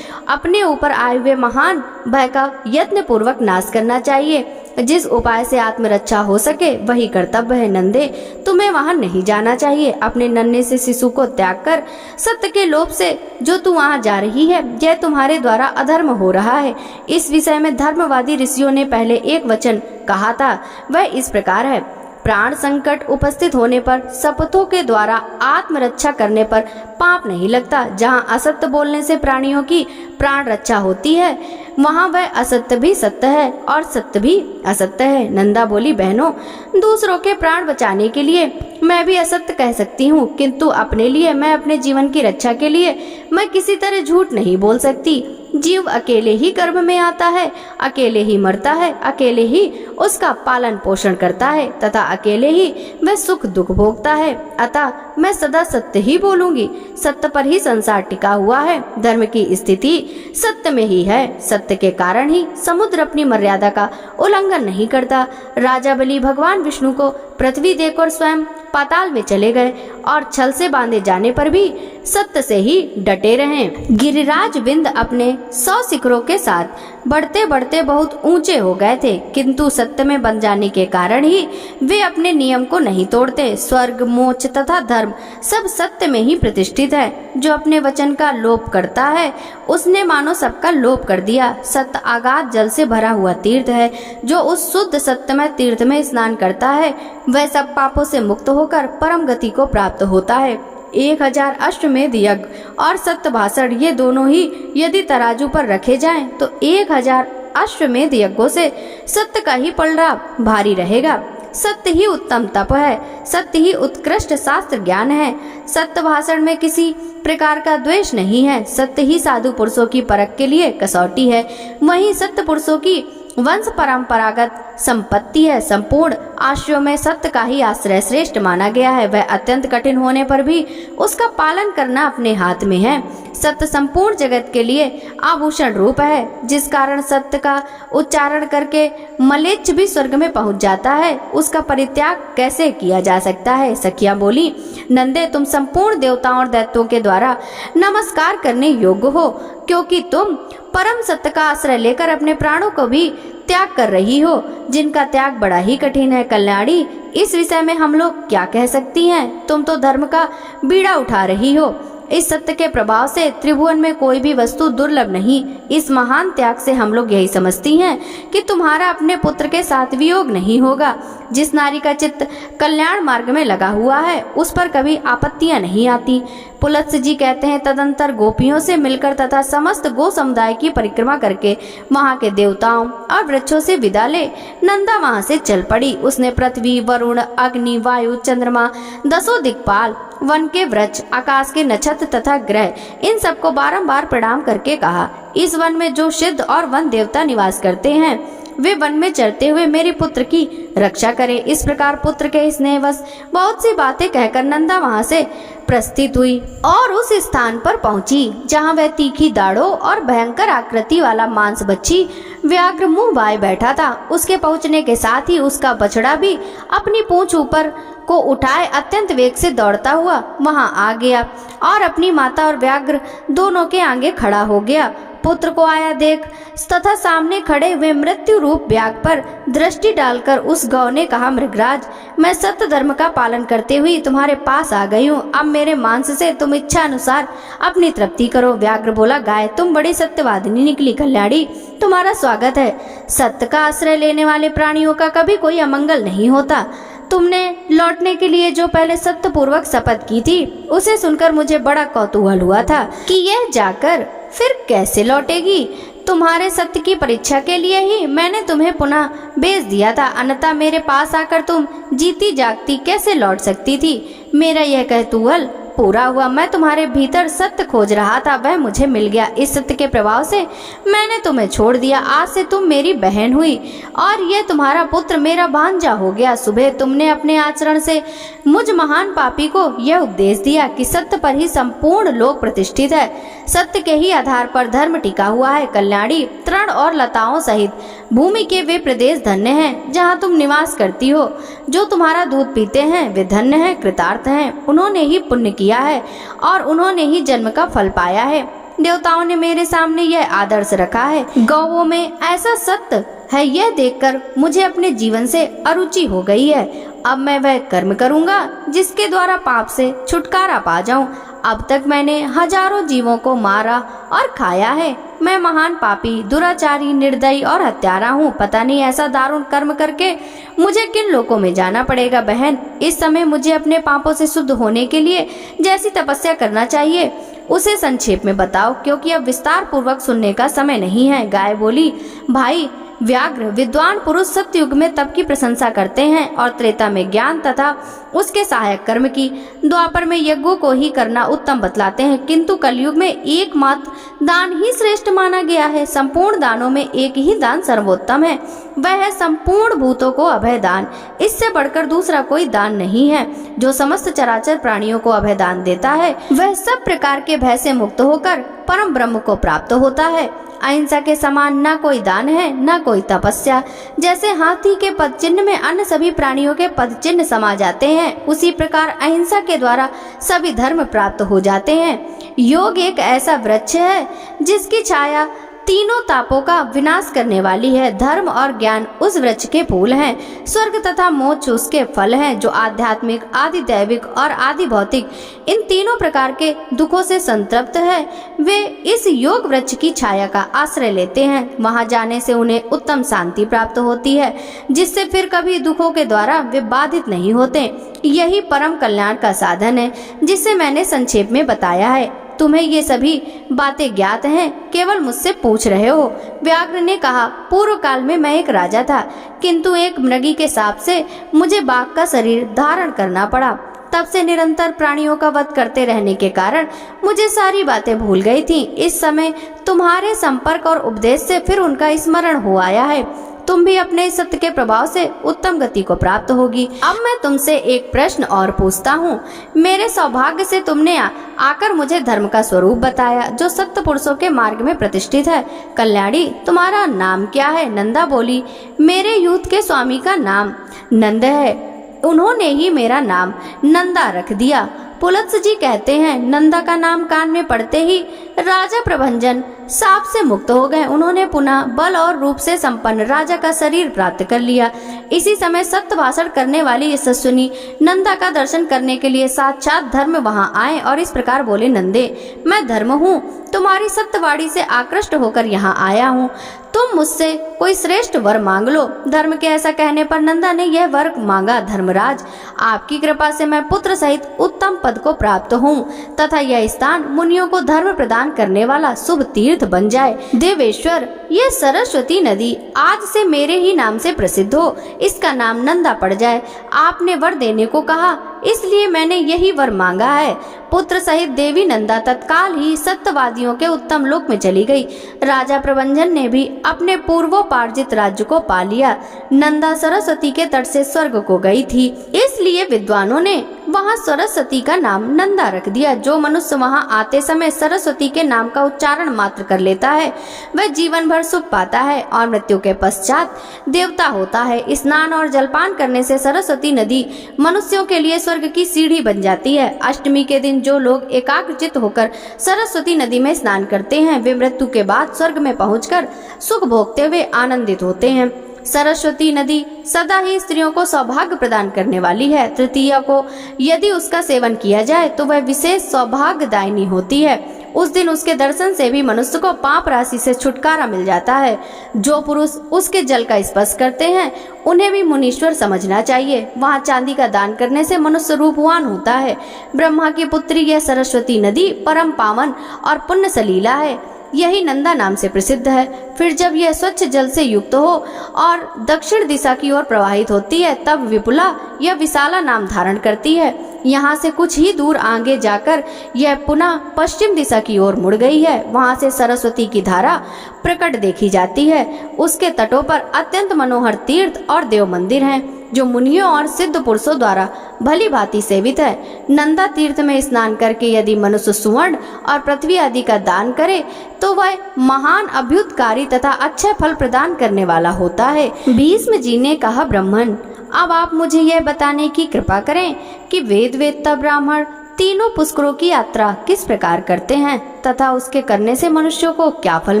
अपने ऊपर आए हुए महान भय का यत्न पूर्वक नाश करना चाहिए। जिस उपाय से आत्मरक्षा हो सके वही कर्तव्य है। नंदे, तुम्हें वहां नहीं जाना चाहिए। अपने नन्हे से शिशु को त्याग कर सत्य के लोभ से जो तू वहां जा रही है, यह तुम्हारे द्वारा अधर्म हो रहा है। इस विषय में धर्मवादी ऋषियों ने पहले एक वचन कहा था, वह इस प्रकार है, प्राण संकट उपस्थित होने पर शपथों के द्वारा आत्मरक्षा करने पर पाप नहीं लगता। जहाँ असत्य बोलने से प्राणियों की प्राण रक्षा होती है वहाँ वह असत्य भी सत्य है और सत्य भी असत्य है। नंदा बोली, बहनों, दूसरों के प्राण बचाने के लिए मैं भी असत्य कह सकती हूँ, किंतु अपने लिए, मैं अपने जीवन की रक्षा के लिए मैं किसी तरह झूठ नहीं बोल सकती। जीव अकेले ही गर्भ में आता है, अकेले ही मरता है, अकेले ही उसका पालन पोषण करता है तथा अकेले ही वह सुख दुख भोगता है। अतः मैं सदा सत्य ही बोलूंगी। सत्य पर ही संसार टिका हुआ है। धर्म की स्थिति सत्य में ही है। सत्य के कारण ही समुद्र अपनी मर्यादा का उल्लंघन नहीं करता। राजा बलि भगवान विष्णु को पृथ्वी देकर स्वयं पाताल में चले गए और छल से बांधे जाने पर भी सत्य से ही डटे रहे। गिरिराज बिंद अपने 100 शिखरों के साथ बढ़ते बढ़ते बहुत ऊंचे हो गए थे, किंतु सत्य में बंध जाने के कारण ही वे अपने नियम को नहीं तोड़ते। स्वर्ग, मोक्ष तथा धर्म सब सत्य में ही प्रतिष्ठित है। जो अपने वचन का लोप करता है उसने मानो सबका लोप कर दिया। सत्य आगाध जल से भरा हुआ तीर्थ है। जो उस शुद्ध सत्यमय तीर्थ में स्नान करता है वह सब पापों से मुक्त होकर परम गति को प्राप्त होता है। 1000 अश्वमेध यज्ञ और सत्य भाषण, ये दोनों ही यदि तराजू पर रखे जाएं तो 1000 अश्वमेध यज्ञों से सत्य का ही पलड़ा भारी रहेगा। सत्य ही उत्तम तप है, सत्य ही उत्कृष्ट शास्त्र ज्ञान है। सत्य भाषण में किसी प्रकार का द्वेष नहीं है। सत्य ही साधु पुरुषों की परख के लिए कसौटी है। वहीं सत्य पुरुषों की वंश परंपरागत संपत्ति है। संपूर्ण आश्रयों में सत्य का ही आश्रय श्रेष्ठ माना गया है। वह अत्यंत कठिन होने पर भी उसका पालन करना अपने हाथ में है। सत्य संपूर्ण जगत के लिए आभूषण रूप है। जिस कारण सत्य का उच्चारण करके मलेच्छ भी स्वर्ग में पहुंच जाता है, उसका परित्याग कैसे किया जा सकता है। सखियां बोली, नंदे तुम संपूर्ण देवताओं और दैत्यों के द्वारा नमस्कार करने योग्य हो, क्योंकि तुम परम सत्य का आश्रय लेकर अपने प्राणों को भी त्याग कर रही हो, जिनका त्याग बड़ा ही कठिन है। कल्याणी, इस विषय में हम लोग क्या कह सकती हैं? तुम तो धर्म का बीड़ा उठा रही हो। इस सत्य के प्रभाव से त्रिभुवन में कोई भी वस्तु दुर्लभ नहीं। इस महान त्याग से हम लोग यही समझती हैं कि तुम्हारा अपने पुत्र के साथ वियोग नहीं होगा। जिस नारी का चित्त कल्याण मार्ग में लगा हुआ है, उस पर कभी आपत्तियां नहीं आती। पुलत्स्य जी कहते हैं, तदंतर गोपियों से मिलकर तथा समस्त गो समुदाय की परिक्रमा करके वहां के देवताओं और वृक्षों से विदा ले नंदा वहां से चल पड़ी। उसने पृथ्वी, वरुण, अग्नि, वायु, चंद्रमा, 10 दिक्पाल, वन के वृक्ष, आकाश के नक्षत्र तथा ग्रह, इन सबको बारंबार प्रणाम करके कहा, इस वन में जो सिद्ध और वन देवता निवास करते हैं, वे वन में चरते हुए मेरे पुत्र की रक्षा करें। इस प्रकार पुत्र के स्नेहवश बहुत सी बातें कहकर नंदा वहां से प्रस्थित हुई और उस स्थान पर पहुंची जहां वह तीखी दाढ़ों और भयंकर आकृति वाला मांस बच्ची व्याघ्र मुंह बाए बैठा था। उसके पहुंचने के साथ ही उसका बछड़ा भी अपनी पूंछ ऊपर को उठाए अत्यंत वेग से दौड़ता हुआ वहां आ गया और अपनी माता और व्याघ्र दोनों के आगे खड़ा हो गया। पुत्र को आया देख तथा सामने खड़े हुए मृत्यु रूप व्याघ्र पर दृष्टि डालकर उस गौ ने कहा, मृगराज, मैं सत्य धर्म का पालन करते हुए तुम्हारे पास आ गई हूँ। अब मेरे मांस से तुम इच्छा अनुसार अपनी तृप्ति करो। व्याघ्र बोला, गाय, तुम बड़ी सत्यवादिनी निकली। कल्याणी, तुम्हारा स्वागत है। सत्य का आश्रय लेने वाले प्राणियों का कभी कोई अमंगल नहीं होता। तुमने लौटने के लिए जो पहले सत्य पूर्वक शपथ की थी, उसे सुनकर मुझे बड़ा कौतूहल हुआ था कि यह जाकर फिर कैसे लौटेगी। तुम्हारे सत्य की परीक्षा के लिए ही मैंने तुम्हें पुनः भेज दिया था, अन्यथा मेरे पास आकर तुम जीती जागती कैसे लौट सकती थी। मेरा यह कौतूहल पूरा हुआ। मैं तुम्हारे भीतर सत्य खोज रहा था, वह मुझे मिल गया। इस सत्य के प्रभाव से मैंने तुम्हें छोड़ दिया। आज से तुम मेरी बहन हुई और यह तुम्हारा पुत्र मेरा भांजा हो गया। सुबह तुमने अपने आचरण से मुझ महान पापी को यह उपदेश दिया कि सत्य पर ही संपूर्ण लोक प्रतिष्ठित है, सत्य के ही आधार पर धर्म टिका हुआ है। कल्याणी, तृण और लताओं सहित भूमि के वे प्रदेश धन्य हैं जहाँ तुम निवास करती हो। जो तुम्हारा दूध पीते हैं वे धन्य हैं, कृतार्थ हैं। उन्होंने ही पुण्य किया है और उन्होंने ही जन्म का फल पाया है। देवताओं ने मेरे सामने यह आदर्श रखा है। गौओं में ऐसा सत्य है, यह देखकर मुझे अपने जीवन से अरुचि हो गई है। अब मैं वह कर्म करूंगा जिसके द्वारा पाप से छुटकारा पा जाऊं। अब तक मैंने हजारों जीवों को मारा और खाया है। मैं महान पापी, दुराचारी, निर्दयी और हत्यारा हूँ। पता नहीं ऐसा दारुण कर्म करके मुझे किन लोकों में जाना पड़ेगा। बहन, इस समय मुझे अपने पापों से शुद्ध होने के लिए जैसी तपस्या करना चाहिए उसे संक्षेप में बताओ, क्योंकि अब विस्तार पूर्वक सुनने का समय नहीं है। गाय बोली, भाई व्याघ्र, विद्वान पुरुष सत्ययुग में तप की प्रशंसा करते हैं और त्रेता में ज्ञान तथा उसके सहायक कर्म की, द्वापर में यज्ञों को ही करना उत्तम बतलाते हैं, किंतु कलयुग में एकमात्र दान ही श्रेष्ठ माना गया है। संपूर्ण दानों में एक ही दान सर्वोत्तम है, वह है संपूर्ण भूतों को अभय दान। इससे बढ़कर दूसरा कोई दान नहीं है। जो समस्त चराचर प्राणियों को अभय दान देता है, वह सब प्रकार के भय से मुक्त होकर परम ब्रह्म को प्राप्त होता है। अहिंसा के समान न कोई दान है न कोई तपस्या। जैसे हाथी के पद चिन्ह में अन्य सभी प्राणियों के पद चिन्ह समा जाते हैं, उसी प्रकार अहिंसा के द्वारा सभी धर्म प्राप्त हो जाते हैं। योग एक ऐसा वृक्ष है जिसकी छाया तीनों तापों का विनाश करने वाली है। धर्म और ज्ञान उस वृक्ष के फूल हैं। स्वर्ग तथा मोक्ष उसके फल हैं, जो आध्यात्मिक, आदि दैविक और आदि भौतिक इन तीनों प्रकार के दुखों से संतृप्त है। वे इस योग वृक्ष की छाया का आश्रय लेते हैं। वहां जाने से उन्हें उत्तम शांति प्राप्त होती है, जिससे फिर कभी दुखों के द्वारा वे बाधित नहीं होते। यही परम कल्याण का साधन है, जिसे मैंने संक्षेप में बताया है। तुम्हें ये सभी बातें ज्ञात हैं, केवल मुझसे पूछ रहे हो। व्याघ्र ने कहा, पूर्व काल में मैं एक राजा था, किंतु एक मृगी के शाप से मुझे बाघ का शरीर धारण करना पड़ा। तब से निरंतर प्राणियों का वध करते रहने के कारण मुझे सारी बातें भूल गई थी। इस समय तुम्हारे संपर्क और उपदेश से फिर उनका स्मरण हो आया है। तुम भी अपने सत्य के प्रभाव से उत्तम गति को प्राप्त होगी। अब मैं तुमसे एक प्रश्न और पूछता हूँ। मेरे सौभाग्य से तुमने आकर मुझे धर्म का स्वरूप बताया, जो सत्य पुरुषों के मार्ग में प्रतिष्ठित है। कल्याणी, तुम्हारा नाम क्या है? नंदा बोली, मेरे यूथ के स्वामी का नाम नंद है, उन्होंने ही मेरा नाम नंदा रख दिया। पुलत्स जी कहते हैं, नंदा का नाम कान में पड़ते ही राजा प्रभंजन साप से मुक्त हो गए। उन्होंने पुनः बल और रूप से संपन्न राजा का शरीर प्राप्त कर लिया। इसी समय सत्य भाषण करने वाली यशस्विनी नंदा का दर्शन करने के लिए साक्षात धर्म वहां आए और इस प्रकार बोले, नंदे, मैं धर्म हूँ, तुम्हारी सत्यवाणी से आकृष्ट होकर यहाँ आया हूँ। तुम मुझसे कोई श्रेष्ठ वर मांग लो। धर्म के ऐसा कहने पर नंदा ने यह वर मांगा, धर्मराज, आपकी कृपा से मैं पुत्र सहित उत्तम पद को प्राप्त हूँ तथा यह स्थान मुनियों को धर्म प्रदान करने वाला शुभ तीर्थ बन जाए। देवेश्वर, यह सरस्वती नदी आज से मेरे ही नाम से प्रसिद्ध हो, इसका नाम नंदा पड़ जाए। आपने वर देने को कहा, इसलिए मैंने यही वर मांगा है। पुत्र सहित देवी नंदा तत्काल ही सत्यवादियों के उत्तम लोक में चली गई। राजा प्रभंजन ने भी अपने पूर्वोपार्जित राज्य को पा लिया। नंदा सरस्वती के तट से स्वर्ग को गई थी, इसलिए विद्वानों ने वहाँ सरस्वती का नाम नंदा रख दिया। जो मनुष्य वहाँ आते समय सरस्वती के नाम का उच्चारण मात्र कर लेता है, वह जीवन भर सुख पाता है और मृत्यु के पश्चात देवता होता है। स्नान और जलपान करने से सरस्वती नदी मनुष्यों के लिए स्वर्ग की सीढ़ी बन जाती है। अष्टमी के दिन जो लोग एकाग्रचित्त होकर सरस्वती नदी में स्नान करते हैं, वे मृत्यु के बाद स्वर्ग में पहुंचकर सुख भोगते हुए आनंदित होते हैं। सरस्वती नदी सदा ही स्त्रियों को सौभाग्य प्रदान करने वाली है। तृतीया को यदि उसका सेवन किया जाए तो वह विशेष सौभाग्यदायिनी होती है। उस दिन उसके दर्शन से भी मनुष्य को पाप राशि से छुटकारा मिल जाता है। जो पुरुष उसके जल का स्पर्श करते हैं, उन्हें भी मुनीश्वर समझना चाहिए। वहाँ चांदी का दान करने से मनुष्य रूपवान होता है। ब्रह्मा की पुत्री यह सरस्वती नदी परम पावन और पुण्य सलीला है, यही नंदा नाम से प्रसिद्ध है। फिर जब यह स्वच्छ जल से युक्त हो और दक्षिण दिशा की ओर प्रवाहित होती है, तब विपुला यह विशाला नाम धारण करती है। यहाँ से कुछ ही दूर आगे जाकर यह पुनः पश्चिम दिशा की ओर मुड़ गई है। वहाँ से सरस्वती की धारा प्रकट देखी जाती है। उसके तटों पर अत्यंत मनोहर तीर्थ और देव मंदिर हैं, जो मुनियों और सिद्ध पुरुषों द्वारा भली भांति सेवित है। नंदा तीर्थ में स्नान करके यदि मनुष्य सुवर्ण और पृथ्वी आदि का दान करे, तो वह महान अभ्युतकारी तथा अच्छे फल प्रदान करने वाला होता है। भीष्म जी ने कहा, ब्राह्मण, अब आप मुझे यह बताने की कृपा करें कि वेद वेदता ब्राह्मण तीनों पुष्करों की यात्रा किस प्रकार करते हैं तथा उसके करने से मनुष्यों को क्या फल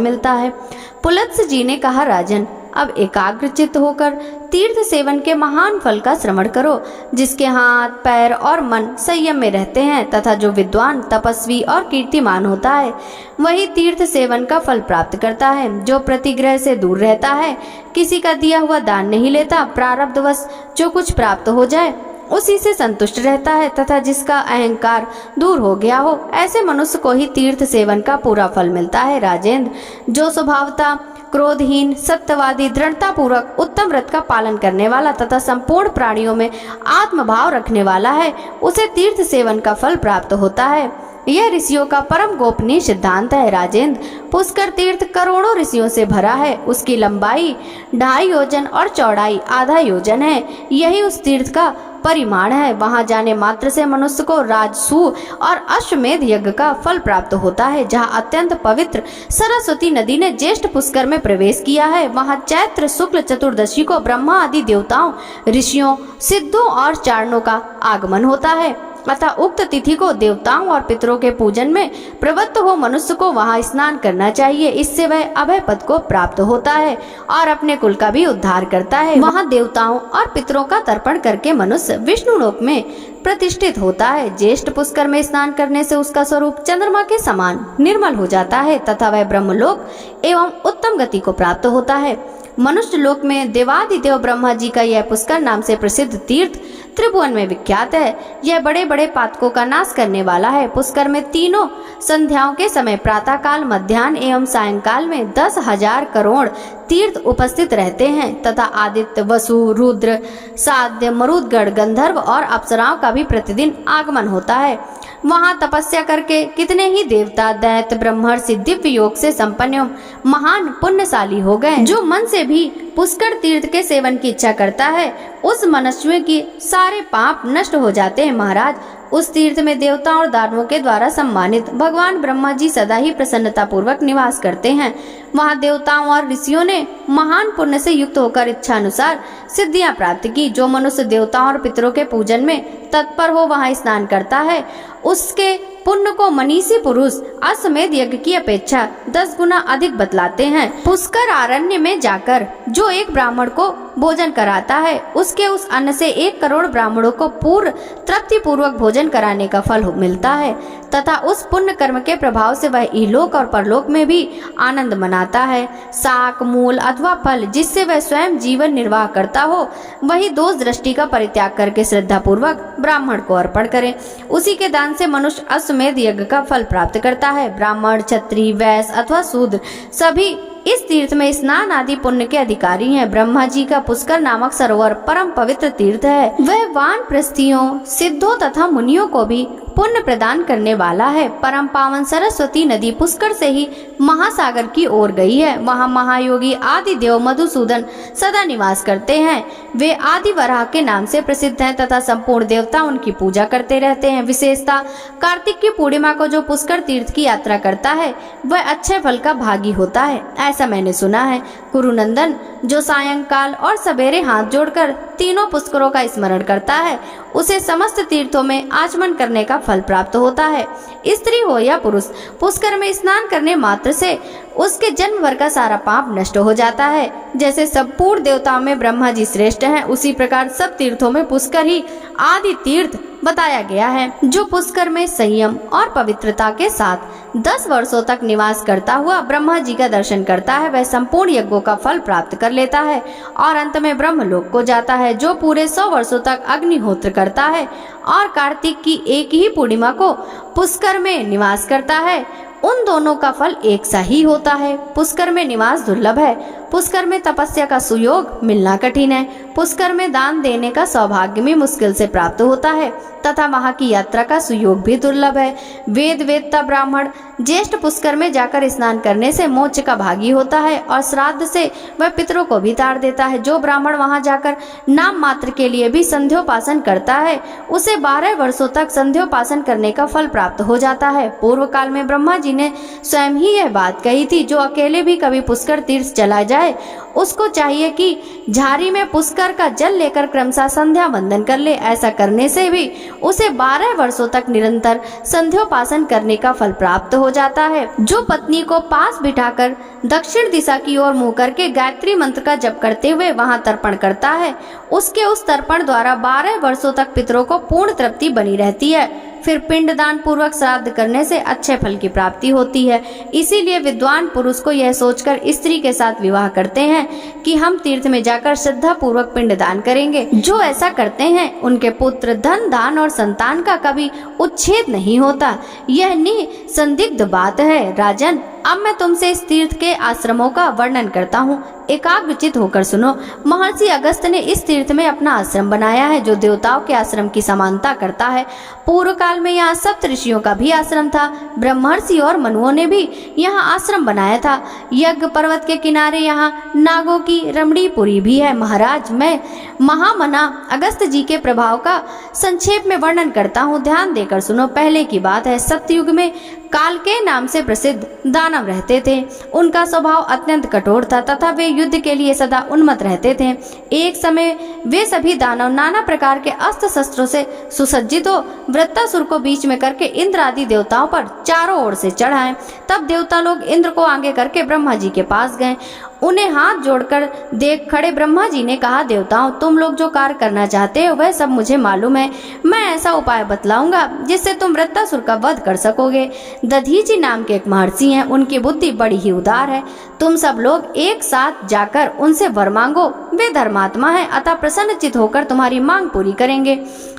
मिलता है। पुलत्स जी ने कहा, राजन, अब एकाग्रचित्त होकर तीर्थ सेवन के महान फल का श्रवण करो। जिसके हाथ, पैर और मन संयम में रहते हैं तथा जो विद्वान, तपस्वी और कीर्तिमान होता है, वही तीर्थ सेवन का फल प्राप्त करता है। जो प्रतिग्रह से दूर रहता है, किसी का दिया हुआ दान नहीं लेता, प्रारब्धवश जो कुछ प्राप्त हो जाए उसी से संतुष्ट रहता है तथा जिसका अहंकार दूर हो गया हो, ऐसे मनुष्य को ही तीर्थ सेवन का पूरा फल मिलता है। राजेंद्र, जो स्वभावतः क्रोधहीन, सत्यवादी, दृढ़ता पूर्वक उत्तम व्रत का पालन करने वाला तथा संपूर्ण प्राणियों में आत्मभाव रखने वाला है, उसे तीर्थ सेवन का फल प्राप्त होता है। यह ऋषियों का परम गोपनीय सिद्धांत है। राजेंद्र, पुष्कर तीर्थ करोड़ों ऋषियों से भरा है। उसकी लंबाई 2.5 योजन और चौड़ाई आधा योजन है। यही उस तीर्थ का परिमाण है। वहां जाने मात्र से मनुष्य को राजसू और अश्वमेध यज्ञ का फल प्राप्त होता है। जहां अत्यंत पवित्र सरस्वती नदी ने ज्येष्ठ पुष्कर में प्रवेश किया है, वहां चैत्र शुक्ल चतुर्दशी को ब्रह्मा आदि देवताओं, ऋषियों, सिद्धों और चारणों का आगमन होता है। अतः उक्त तिथि को देवताओं और पितरों के पूजन में प्रवृत्त हो मनुष्य को वहां स्नान करना चाहिए। इससे वह अभय पद को प्राप्त होता है और अपने कुल का भी उद्धार करता है। वहां देवताओं और पितरों का तर्पण करके मनुष्य विष्णु लोक में प्रतिष्ठित होता है। ज्येष्ठ पुष्कर में स्नान करने से उसका स्वरूप चंद्रमा के समान निर्मल हो जाता है तथा वह ब्रह्मलोक एवं उत्तम गति को प्राप्त होता है। मनुष्य लोक में देवादिदेव ब्रह्मा जी का यह पुष्कर नाम से प्रसिद्ध तीर्थ त्रिभुवन में विख्यात है। यह बड़े बड़े पातकों का नाश करने वाला है। पुष्कर में तीनों संध्याओं के समय प्रातः काल, मध्याह्न एवं सायंकाल में 10,000 करोड़ तीर्थ उपस्थित रहते हैं तथा आदित्य, वसु, रुद्र, साध्य, मरुदगण, गंधर्व और अप्सराओं का भी प्रतिदिन आगमन होता है। वहां तपस्या करके कितने ही देवता, दैत्य, ब्रह्मर्षि दिव्य योग से संपन्न एवं महान पुण्यशाली हो गए। जो मन से भी पुष्कर तीर्थ के सेवन की इच्छा करता है उस मनुष्य की सारे पाप नष्ट हो जाते हैं। महाराज, उस तीर्थ में देवताओं और दानवों के द्वारा सम्मानित भगवान ब्रह्मा जी सदा ही प्रसन्नता पूर्वक निवास करते हैं। वहां देवताओं और ऋषियों ने महान पुण्य से युक्त होकर इच्छा अनुसार सिद्धियां प्राप्त की। जो मनुष्य देवताओं और पितरों के पूजन में तत्पर हो वहां स्नान करता है, उसके पुण्य को मनीषी पुरुष अश्वमेध यज्ञ की अपेक्षा 10 गुना अधिक बतलाते हैं। पुष्कर अरण्य में जाकर जो एक ब्राह्मण को भोजन कराता है उसके उस अन्न से 1 करोड़ ब्राह्मणों को पूर्ण तृप्ति पूर्वक भोजन कराने का फल मिलता है तथा उस पुण्य कर्म के प्रभाव से वह इहलोक और परलोक में भी आनंद मनाता है। शाक, मूल अथवा फल जिससे वह स्वयं जीवन निर्वाह करता हो वही दोष दृष्टि का परित्याग करके श्रद्धा पूर्वक ब्राह्मण को अर्पण करे। उसी के दान से मनुष्य अश्वमेध यज्ञ का फल प्राप्त करता है। ब्राह्मण, क्षत्रिय, वैश्य अथवा शूद्र सभी इस तीर्थ में स्नान आदि पुण्य के अधिकारी हैं। ब्रह्मा जी का पुष्कर नामक सरोवर परम पवित्र तीर्थ है। वह वानप्रस्थियों, सिद्धों तथा मुनियों को भी पुण्य प्रदान करने वाला है। परम पावन सरस्वती नदी पुष्कर से ही महासागर की ओर गई है। वहाँ महायोगी आदि देव मधुसूदन सदा निवास करते हैं। वे आदि वराह के नाम से प्रसिद्ध हैं तथा संपूर्ण देवता उनकी पूजा करते रहते हैं। विशेषता कार्तिक की पूर्णिमा को जो पुष्कर तीर्थ की यात्रा करता है वह अच्छे फल का भागी होता है, ऐसा मैंने सुना है। कुरुनंदन, जो सायंकाल और सवेरे हाथ जोड़कर तीनों पुष्करों का स्मरण करता है उसे समस्त तीर्थों में आचमन करने का फल प्राप्त होता है। स्त्री हो या पुरुष, पुष्कर में स्नान करने मात्र से उसके जन्म भर का सारा पाप नष्ट हो जाता है। जैसे सब पूर्ण देवताओं में ब्रह्मा जी श्रेष्ठ हैं, उसी प्रकार सब तीर्थों में पुष्कर ही आदि तीर्थ बताया गया है। जो पुष्कर में संयम और पवित्रता के साथ 10 वर्षों तक निवास करता हुआ ब्रह्मा जी का दर्शन करता है वह संपूर्ण यज्ञों का फल प्राप्त कर लेता है और अंत में ब्रह्मलोक को जाता है। जो पूरे 100 वर्षों तक अग्निहोत्र करता है और कार्तिक की एक ही पूर्णिमा को पुष्कर में निवास करता है उन दोनों का फल एक सा ही होता है। पुष्कर में निवास दुर्लभ है। पुष्कर में तपस्या का सुयोग मिलना कठिन है। पुष्कर में दान देने का सौभाग्य भी मुश्किल से प्राप्त होता है तथा वहाँ की यात्रा का सुयोग भी दुर्लभ है। वेद वेदता ब्राह्मण ज्येष्ठ पुष्कर में जाकर स्नान करने से मोक्ष का भागी होता है और श्राद्ध से वह पितरों को भी तार देता है। जो ब्राह्मण वहां जाकर नाम मात्र के लिए भी संध्योपासन करता है उसे 12 वर्षों तक संध्योपासन करने का फल प्राप्त हो जाता है। पूर्व काल में ब्रह्मा जी ने स्वयं ही यह बात कही थी। जो अकेले भी कभी पुष्कर तीर्थ चला जाए उसको चाहिए कि झारी में पुष्कर का जल लेकर क्रमशः संध्या वंदन कर ले। ऐसा करने से भी उसे 12 वर्षों तक निरंतर संध्योपासन करने का फल प्राप्त हो जाता है। जो पत्नी को पास बिठाकर दक्षिण दिशा की ओर मुंह करके गायत्री मंत्र का जप करते हुए वहां तर्पण करता है उसके उस तर्पण द्वारा 12 वर्षों तक पितरों को पूर्ण तृप्ति बनी रहती है। फिर पिंडदान पूर्वक श्राद्ध करने से अच्छे फल की प्राप्ति होती है। इसीलिए विद्वान पुरुष को यह सोचकर स्त्री के साथ विवाह करते हैं कि हम तीर्थ में जाकर श्रद्धा पूर्वक पिंडदान करेंगे। जो ऐसा करते हैं उनके पुत्र, धन, दान और संतान का कभी उच्छेद नहीं होता। यह निसंदिग्ध बात है। राजन, अब मैं तुमसे इस तीर्थ के आश्रमों का वर्णन करता हूँ। एकाग्रचित होकर सुनो। महर्षि अगस्त्य ने इस तीर्थ में अपना आश्रम बनाया है जो देवताओं के आश्रम की समानता करता है। पूर्व काल में यहाँ सप्त ऋषियों का भी आश्रम था। ब्रह्मर्षि और मनुओं ने भी यहाँ आश्रम बनाया था। यज्ञ पर्वत के किनारे यहाँ नागों की रमणीपुरी भी है। महाराज, मैं महामना अगस्त्य जी के प्रभाव का संक्षेप में वर्णन करता हूँ, ध्यान देकर सुनो। पहले की बात है, सत्ययुग में काल के नाम से प्रसिद्ध दानव रहते थे। उनका स्वभाव अत्यंत कठोर था तथा वे युद्ध के लिए सदा उन्मत्त रहते थे। एक समय वे सभी दानव नाना प्रकार के अस्त्र शस्त्रों से सुसज्जित हो वृत्तासुर को बीच में करके इंद्र आदि देवताओं पर चारों ओर से चढ़ाए। तब देवता लोग इंद्र को आगे करके ब्रह्मा जी के पास गए उन्हें हाथ जोड़कर देख खड़े ब्रह्मा जी ने कहा, देवताओं, तुम लोग जो कार्य करना चाहते हो वह सब मुझे मालूम है। मैं ऐसा उपाय बतलाऊंगा जिससे तुम वृत्तासुर का वध कर सकोगे। दधीचि नाम के एक महर्षि हैं, उनकी बुद्धि बड़ी ही उदार है। तुम सब लोग एक साथ जाकर उनसे वर मांगो। वे धर्मात्मा हैं, अतः प्रसन्नचित होकर तुम्हारी मांग पूरी करेंगे।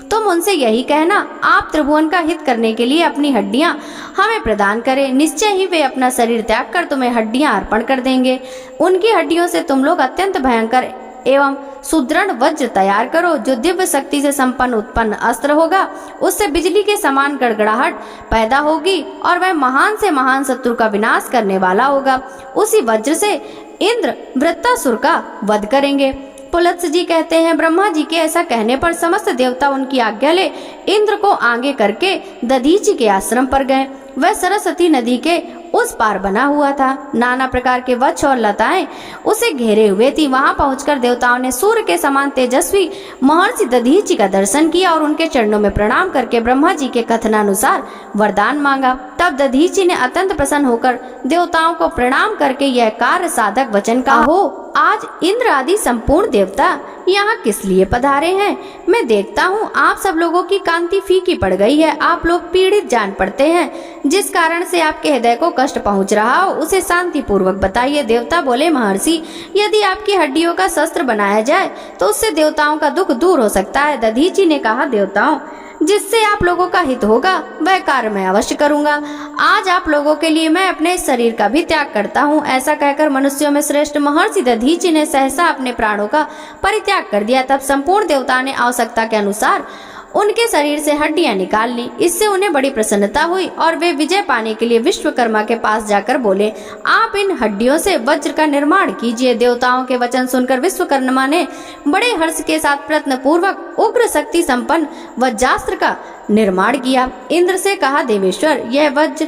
तुम उनसे यही कहना, आप त्रिभुवन का हित करने के लिए अपनी हड्डियां हमें प्रदान करें। निश्चय ही वे अपना शरीर त्याग कर तुम्हें हड्डियां अर्पण कर देंगे। उनकी हड्डियों से तुम लोग अत्यंत भयंकर एवं सुदृढ़ वज्र तैयार करो, जो दिव्य शक्ति से संपन्न उत्पन्न अस्त्र होगा। उससे बिजली के समान गड़गड़ाहट पैदा होगी और वह महान से महान शत्रु का विनाश करने वाला होगा। उसी वज्र से इंद्र वृत्तासुर का वध करेंगे। पुलत्स्य जी कहते हैं, ब्रह्मा जी के ऐसा कहने पर समस्त देवता उनकी आज्ञा ले इंद्र को आगे करके दधीचि के आश्रम पर गए। वह सरस्वती नदी के उस पार बना हुआ था। नाना प्रकार के वृक्ष और लताएं उसे घेरे हुए थी। वहां पहुंचकर देवताओं ने सूर्य के समान तेजस्वी महर्षि दधीचि का दर्शन किया और उनके चरणों में प्रणाम करके ब्रह्मा जी के कथनानुसार वरदान मांगा। तब दधीचि ने अत्यंत प्रसन्न होकर देवताओं को प्रणाम करके यह कार्य साधक वचन कहा, हो आज इंद्र आदि संपूर्ण देवता यहाँ किस लिए पधारे हैं? मैं देखता हूँ आप सब लोगों की कांति फीकी पड़ गई है। आप लोग पीड़ित जान पड़ते हैं। जिस कारण से आपके हृदय को कष्ट पहुँच रहा हो उसे शांति पूर्वक बताइए। देवता बोले, महर्षि, यदि आपकी हड्डियों का शस्त्र बनाया जाए तो उससे देवताओं का दुख दूर हो सकता है। दधीचि ने कहा, देवताओं, जिससे आप लोगों का हित होगा वह कार्य मैं अवश्य करूंगा। आज आप लोगों के लिए मैं अपने शरीर का भी त्याग करता हूँ। ऐसा कहकर मनुष्यों में श्रेष्ठ महर्षि दधीचि ने सहसा अपने प्राणों का परित्याग कर दिया। तब संपूर्ण देवताओं ने आवश्यकता के अनुसार उनके शरीर से हड्डियां निकाल ली। इससे उन्हें बड़ी प्रसन्नता हुई और वे विजय पाने के लिए विश्वकर्मा के पास जाकर बोले, आप इन हड्डियों से वज्र का निर्माण कीजिए। देवताओं के वचन सुनकर विश्वकर्मा ने बड़े हर्ष के साथ प्रयत्न पूर्वक उग्र शक्ति संपन्न वज्रास्त्र का निर्माण किया। इंद्र से कहा, देवेश्वर, यह वज्र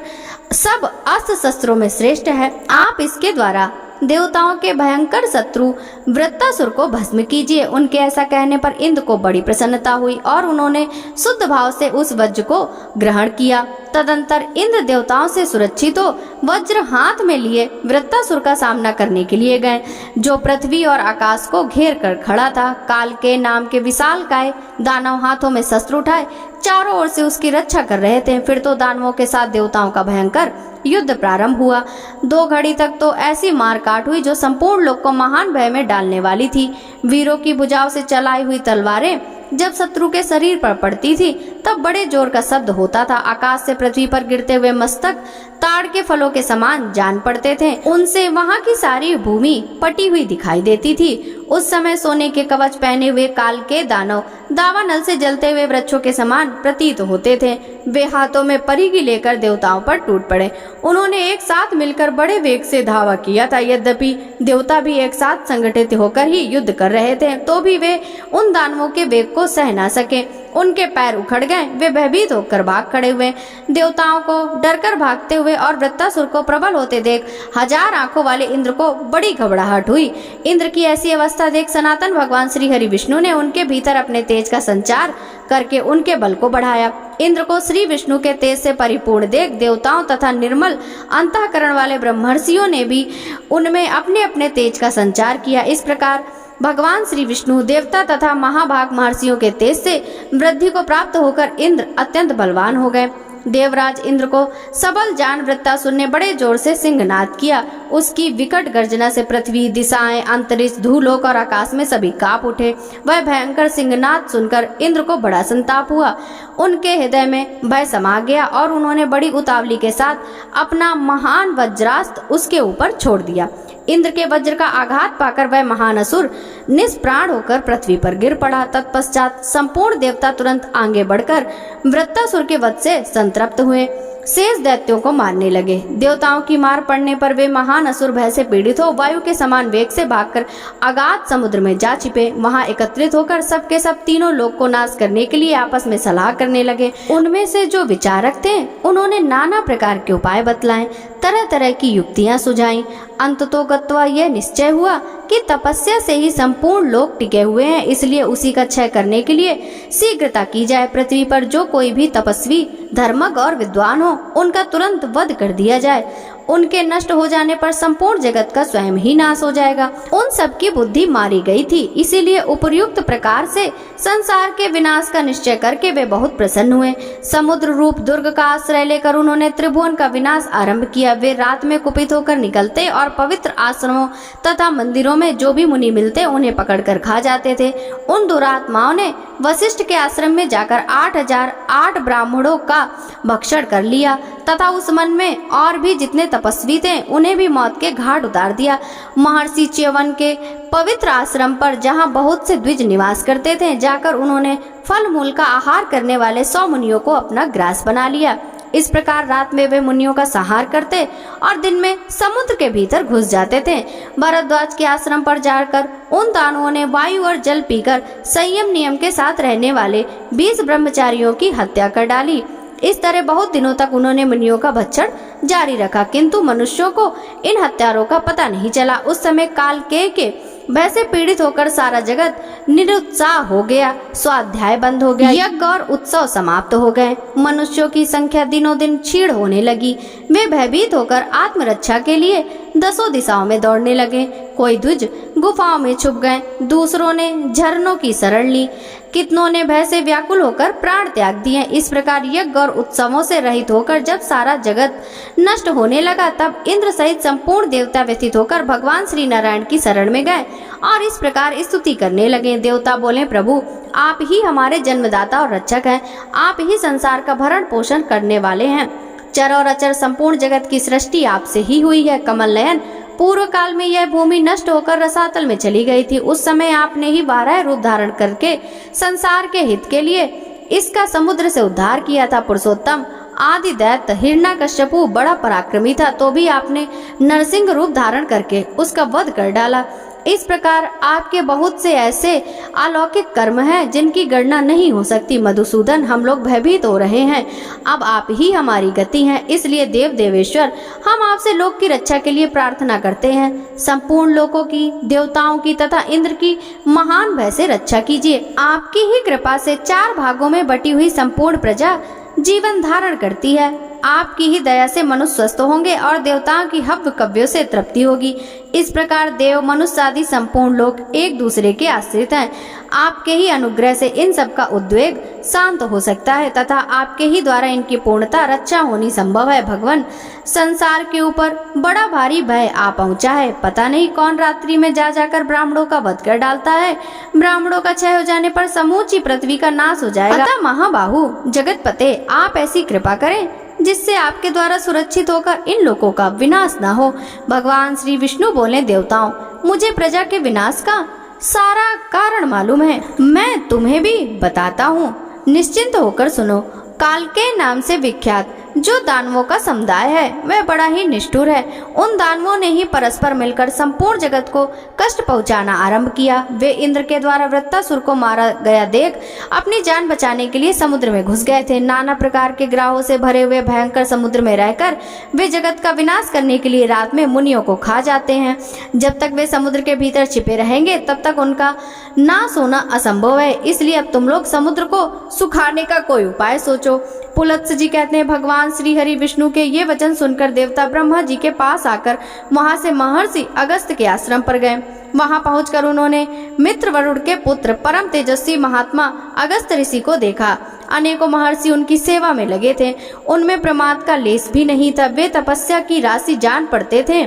सब अस्त्र शस्त्रों में श्रेष्ठ है। आप इसके द्वारा देवताओं के भयंकर शत्रु वृत्तासुर को भस्म कीजिए। उनके ऐसा कहने पर इंद्र को बड़ी प्रसन्नता हुई और उन्होंने शुद्ध भाव से उस वज्र को ग्रहण किया। तदंतर इंद्र देवताओं से सुरक्षित हो वज्र हाथ में लिए वृत्तासुर का सामना करने के लिए गए, जो पृथ्वी और आकाश को घेर कर खड़ा था। काल के नाम के विशालकाय दानव हाथों में शस्त्र उठाए चारों ओर से उसकी रक्षा कर रहे थे। फिर तो दानवों के साथ देवताओं का भयंकर युद्ध प्रारंभ हुआ। 2 घड़ी तक तो ऐसी मारकाट हुई जो संपूर्ण लोक को महान भय में डालने वाली थी। वीरों की भुजाओं से चलाई हुई तलवारें जब शत्रु के शरीर पर पड़ती थी तब बड़े जोर का शब्द होता था। आकाश से पृथ्वी पर गिरते हुए मस्तक ताड़ के फलों के समान जान पड़ते थे। उनसे वहां की सारी भूमि पटी हुई दिखाई देती थी। उस समय सोने के कवच पहने हुए काल के दानव दावानल से जलते हुए वृक्षों के समान प्रतीत होते थे। वे हाथों में परिघी लेकर देवताओं पर टूट पड़े। उन्होंने एक साथ मिलकर बड़े वेग से धावा किया था। यद्यपि देवता भी एक साथ संगठित होकर ही युद्ध कर रहे थे तो भी वे उन दानवों के वेग को सह ना सके। उनके पैर उखड़ गए। वे भयभीत होकर भाग खड़े हुए। देवताओं को डरकर भागते हुए और वृत्तासुर को प्रबल होते देख 1000 आंखों वाले इंद्र को बड़ी घबराहट हुई। इंद्र की ऐसी अवस्था देख सनातन भगवान श्री हरि विष्णु ने उनके भीतर अपने तेज का संचार करके उनके बल को बढ़ाया। इंद्र को श्री विष्णु के तेज से परिपूर्ण देख देवताओं तथा निर्मल अंतःकरण वाले ब्रह्मर्षियों ने भी उनमें अपने अपने तेज का संचार किया। इस प्रकार भगवान श्री विष्णु देवता तथा महाभाग महर्षियों के तेज से वृद्धि को प्राप्त होकर इंद्र अत्यंत बलवान हो गए। देवराज इंद्र को सबल जान वृत्तासुर ने बड़े जोर से सिंहनाद किया। उसकी विकट गर्जना से पृथ्वी, दिशाएं, अंतरिक्ष, भूलोक और आकाश में सभी कांप उठे। वह भयंकर सिंहनाद सुनकर इंद्र को बड़ा संताप हुआ। उनके हृदय में भय समा गया और उन्होंने बड़ी उतावली के साथ अपना महान वज्रास्त्र उसके ऊपर छोड़ दिया। इंद्र के वज्र का आघात पाकर वह महान असुर निष्प्राण होकर पृथ्वी पर गिर पड़ा। तत्पश्चात संपूर्ण देवता तुरंत आगे बढ़कर वृत्तासुर के वध से संतृप्त हुए। शेष दैत्यों को मारने लगे। देवताओं की मार पड़ने पर वे महान असुर भय से पीड़ित हो वायु के समान वेग से भागकर अगाध समुद्र में जा छिपे। वहां एकत्रित होकर सबके सब तीनों लोक को नाश करने के लिए आपस में सलाह करने लगे। उनमें से जो विचारक थे उन्होंने नाना प्रकार के उपाय बतलाए, तरह तरह की युक्तियां सुझाई। अंततोगत्वा यह निश्चय हुआ कि तपस्या से ही संपूर्ण लोक टिके हुए हैं, इसलिए उसी का क्षय करने के लिए शीघ्रता की जाए। पृथ्वी पर जो कोई भी तपस्वी, धर्मज्ञ और विद्वान हो उनका तुरंत वध कर दिया जाए। उनके नष्ट हो जाने पर संपूर्ण जगत का स्वयं ही नाश हो जाएगा। उन सब की बुद्धि मारी गई थी, इसीलिए उपयुक्त प्रकार से संसार के विनाश का निश्चय करके वे बहुत प्रसन्न हुए। समुद्र रूप दुर्ग का आश्रय लेकर उन्होंने त्रिभुवन का विनाश आरंभ किया। वे रात में कुपित होकर निकलते और पवित्र आश्रमों तथा मंदिरों में जो भी मुनि मिलते उन्हें पकड़कर खा जाते थे। उन दुरात्माओं ने वशिष्ठ के आश्रम में जाकर 8008 ब्राह्मणों का भक्षण कर लिया तथा उस मन में और भी जितने तपस्वी थे उन्हें भी मौत के घाट उतार दिया। महर्षि च्यवन के पवित्र आश्रम पर जहाँ बहुत से द्विज निवास करते थे, जाकर उन्होंने फल मूल का आहार करने वाले 100 मुनियों को अपना ग्रास बना लिया। इस प्रकार रात में वे मुनियों का संहार करते और दिन में समुद्र के भीतर घुस जाते थे। भरद्वाज के आश्रम पर जाकर उन दानवों ने वायु और जल पीकर संयम नियम के साथ रहने वाले 20 ब्रह्मचारियों की हत्या कर डाली। इस तरह बहुत दिनों तक उन्होंने मुनियों का भक्षण जारी रखा, किंतु मनुष्यों को इन हत्यारों का पता नहीं चला। उस समय काल के भय से पीड़ित होकर सारा जगत निरुत्साह हो गया, स्वाध्याय बंद हो गया, यज्ञ और उत्सव समाप्त हो गए। मनुष्यों की संख्या दिनों दिन क्षीण होने लगी। वे भयभीत होकर आत्मरक्षा के लिए 10 दिशाओं में दौड़ने लगे। कोई द्विज गुफाओं में छुप गए, दूसरों ने झरनों की शरण ली, कितनों ने भय से व्याकुल होकर प्राण त्याग दिए। इस प्रकार यज्ञ और उत्सवों से रहित होकर जब सारा जगत नष्ट होने लगा, तब इंद्र सहित संपूर्ण देवता व्यथित होकर भगवान श्री नारायण की शरण में गए और इस प्रकार स्तुति करने लगे। देवता बोले, प्रभु आप ही हमारे जन्मदाता और रक्षक हैं, आप ही संसार का भरण पोषण करने वाले हैं। चर और अचर संपूर्ण जगत की सृष्टि आपसे ही हुई है। कमल नयन, पूर्व काल में यह भूमि नष्ट होकर रसातल में चली गई थी। उस समय आपने ही 12 रूप धारण करके संसार के हित के लिए इसका समुद्र से उद्धार किया था। पुरुषोत्तम, आदि दैत्य हिरण्यकश्यपु बड़ा पराक्रमी था, तो भी आपने नरसिंह रूप धारण करके उसका वध कर डाला। इस प्रकार आपके बहुत से ऐसे अलौकिक कर्म हैं जिनकी गणना नहीं हो सकती। मधुसूदन, हम लोग भयभीत हो रहे हैं, अब आप ही हमारी गति हैं, इसलिए देव देवेश्वर हम आपसे लोक की रक्षा के लिए प्रार्थना करते हैं। संपूर्ण लोकों की, देवताओं की तथा इंद्र की महान भय से रक्षा कीजिए। आपकी ही कृपा से 4 भागों में बटी हुई संपूर्ण प्रजा जीवन धारण करती है। आपकी ही दया से मनुष्य स्वस्थ होंगे और देवताओं की हव्य कव्यों से तृप्ति होगी। इस प्रकार देव, मनुष्य आदि संपूर्ण लोग एक दूसरे के आश्रित हैं। आपके ही अनुग्रह से इन सब का उद्वेग शांत हो सकता है तथा आपके ही द्वारा इनकी पूर्णता रक्षा होनी संभव है। भगवान, संसार के ऊपर बड़ा भारी भय आ पहुंचा है। पता नहीं कौन रात्रि में जा जाकर ब्राह्मणों का वध कर डालता है। ब्राह्मणों का क्षय हो जाने पर समूची पृथ्वी का नाश हो जाएगा। अतः महाबाहु जगतपते, आप ऐसी कृपा करें जिससे आपके द्वारा सुरक्षित होकर इन लोगों का विनाश न हो। भगवान श्री विष्णु बोले, देवताओं, मुझे प्रजा के विनाश का सारा कारण मालूम है, मैं तुम्हें भी बताता हूँ, निश्चिंत होकर सुनो। काल के नाम से विख्यात जो दानवों का समुदाय है वह बड़ा ही निष्ठुर है। उन दानवों ने ही परस्पर मिलकर संपूर्ण जगत को कष्ट पहुंचाना आरंभ किया। वे इंद्र के द्वारा वृत्तासुर को मारा गया देख अपनी जान बचाने के लिए समुद्र में घुस गए थे। नाना प्रकार के ग्राहों से भरे हुए भयंकर समुद्र में रहकर वे जगत का विनाश करने के लिए रात में मुनियों को खा जाते हैं। जब तक वे समुद्र के भीतर छिपे रहेंगे तब तक उनका नाश होना असंभव है। इसलिए अब तुम लोग समुद्र को सुखाने का कोई उपाय सोचो। पुलत्स्य जी कहते हैं, भगवान श्री हरि विष्णु के ये वचन सुनकर देवता ब्रह्मा जी के पास आकर वहां से महर्षि अगस्त के आश्रम पर गए। वहां पहुंचकर उन्होंने मित्र वरुण के पुत्र परम तेजस्वी महात्मा अगस्त ऋषि को देखा। अनेकों महर्षि उनकी सेवा में लगे थे, उनमें प्रमाद का लेस भी नहीं था। वे तपस्या की राशि जान पड़ते थे।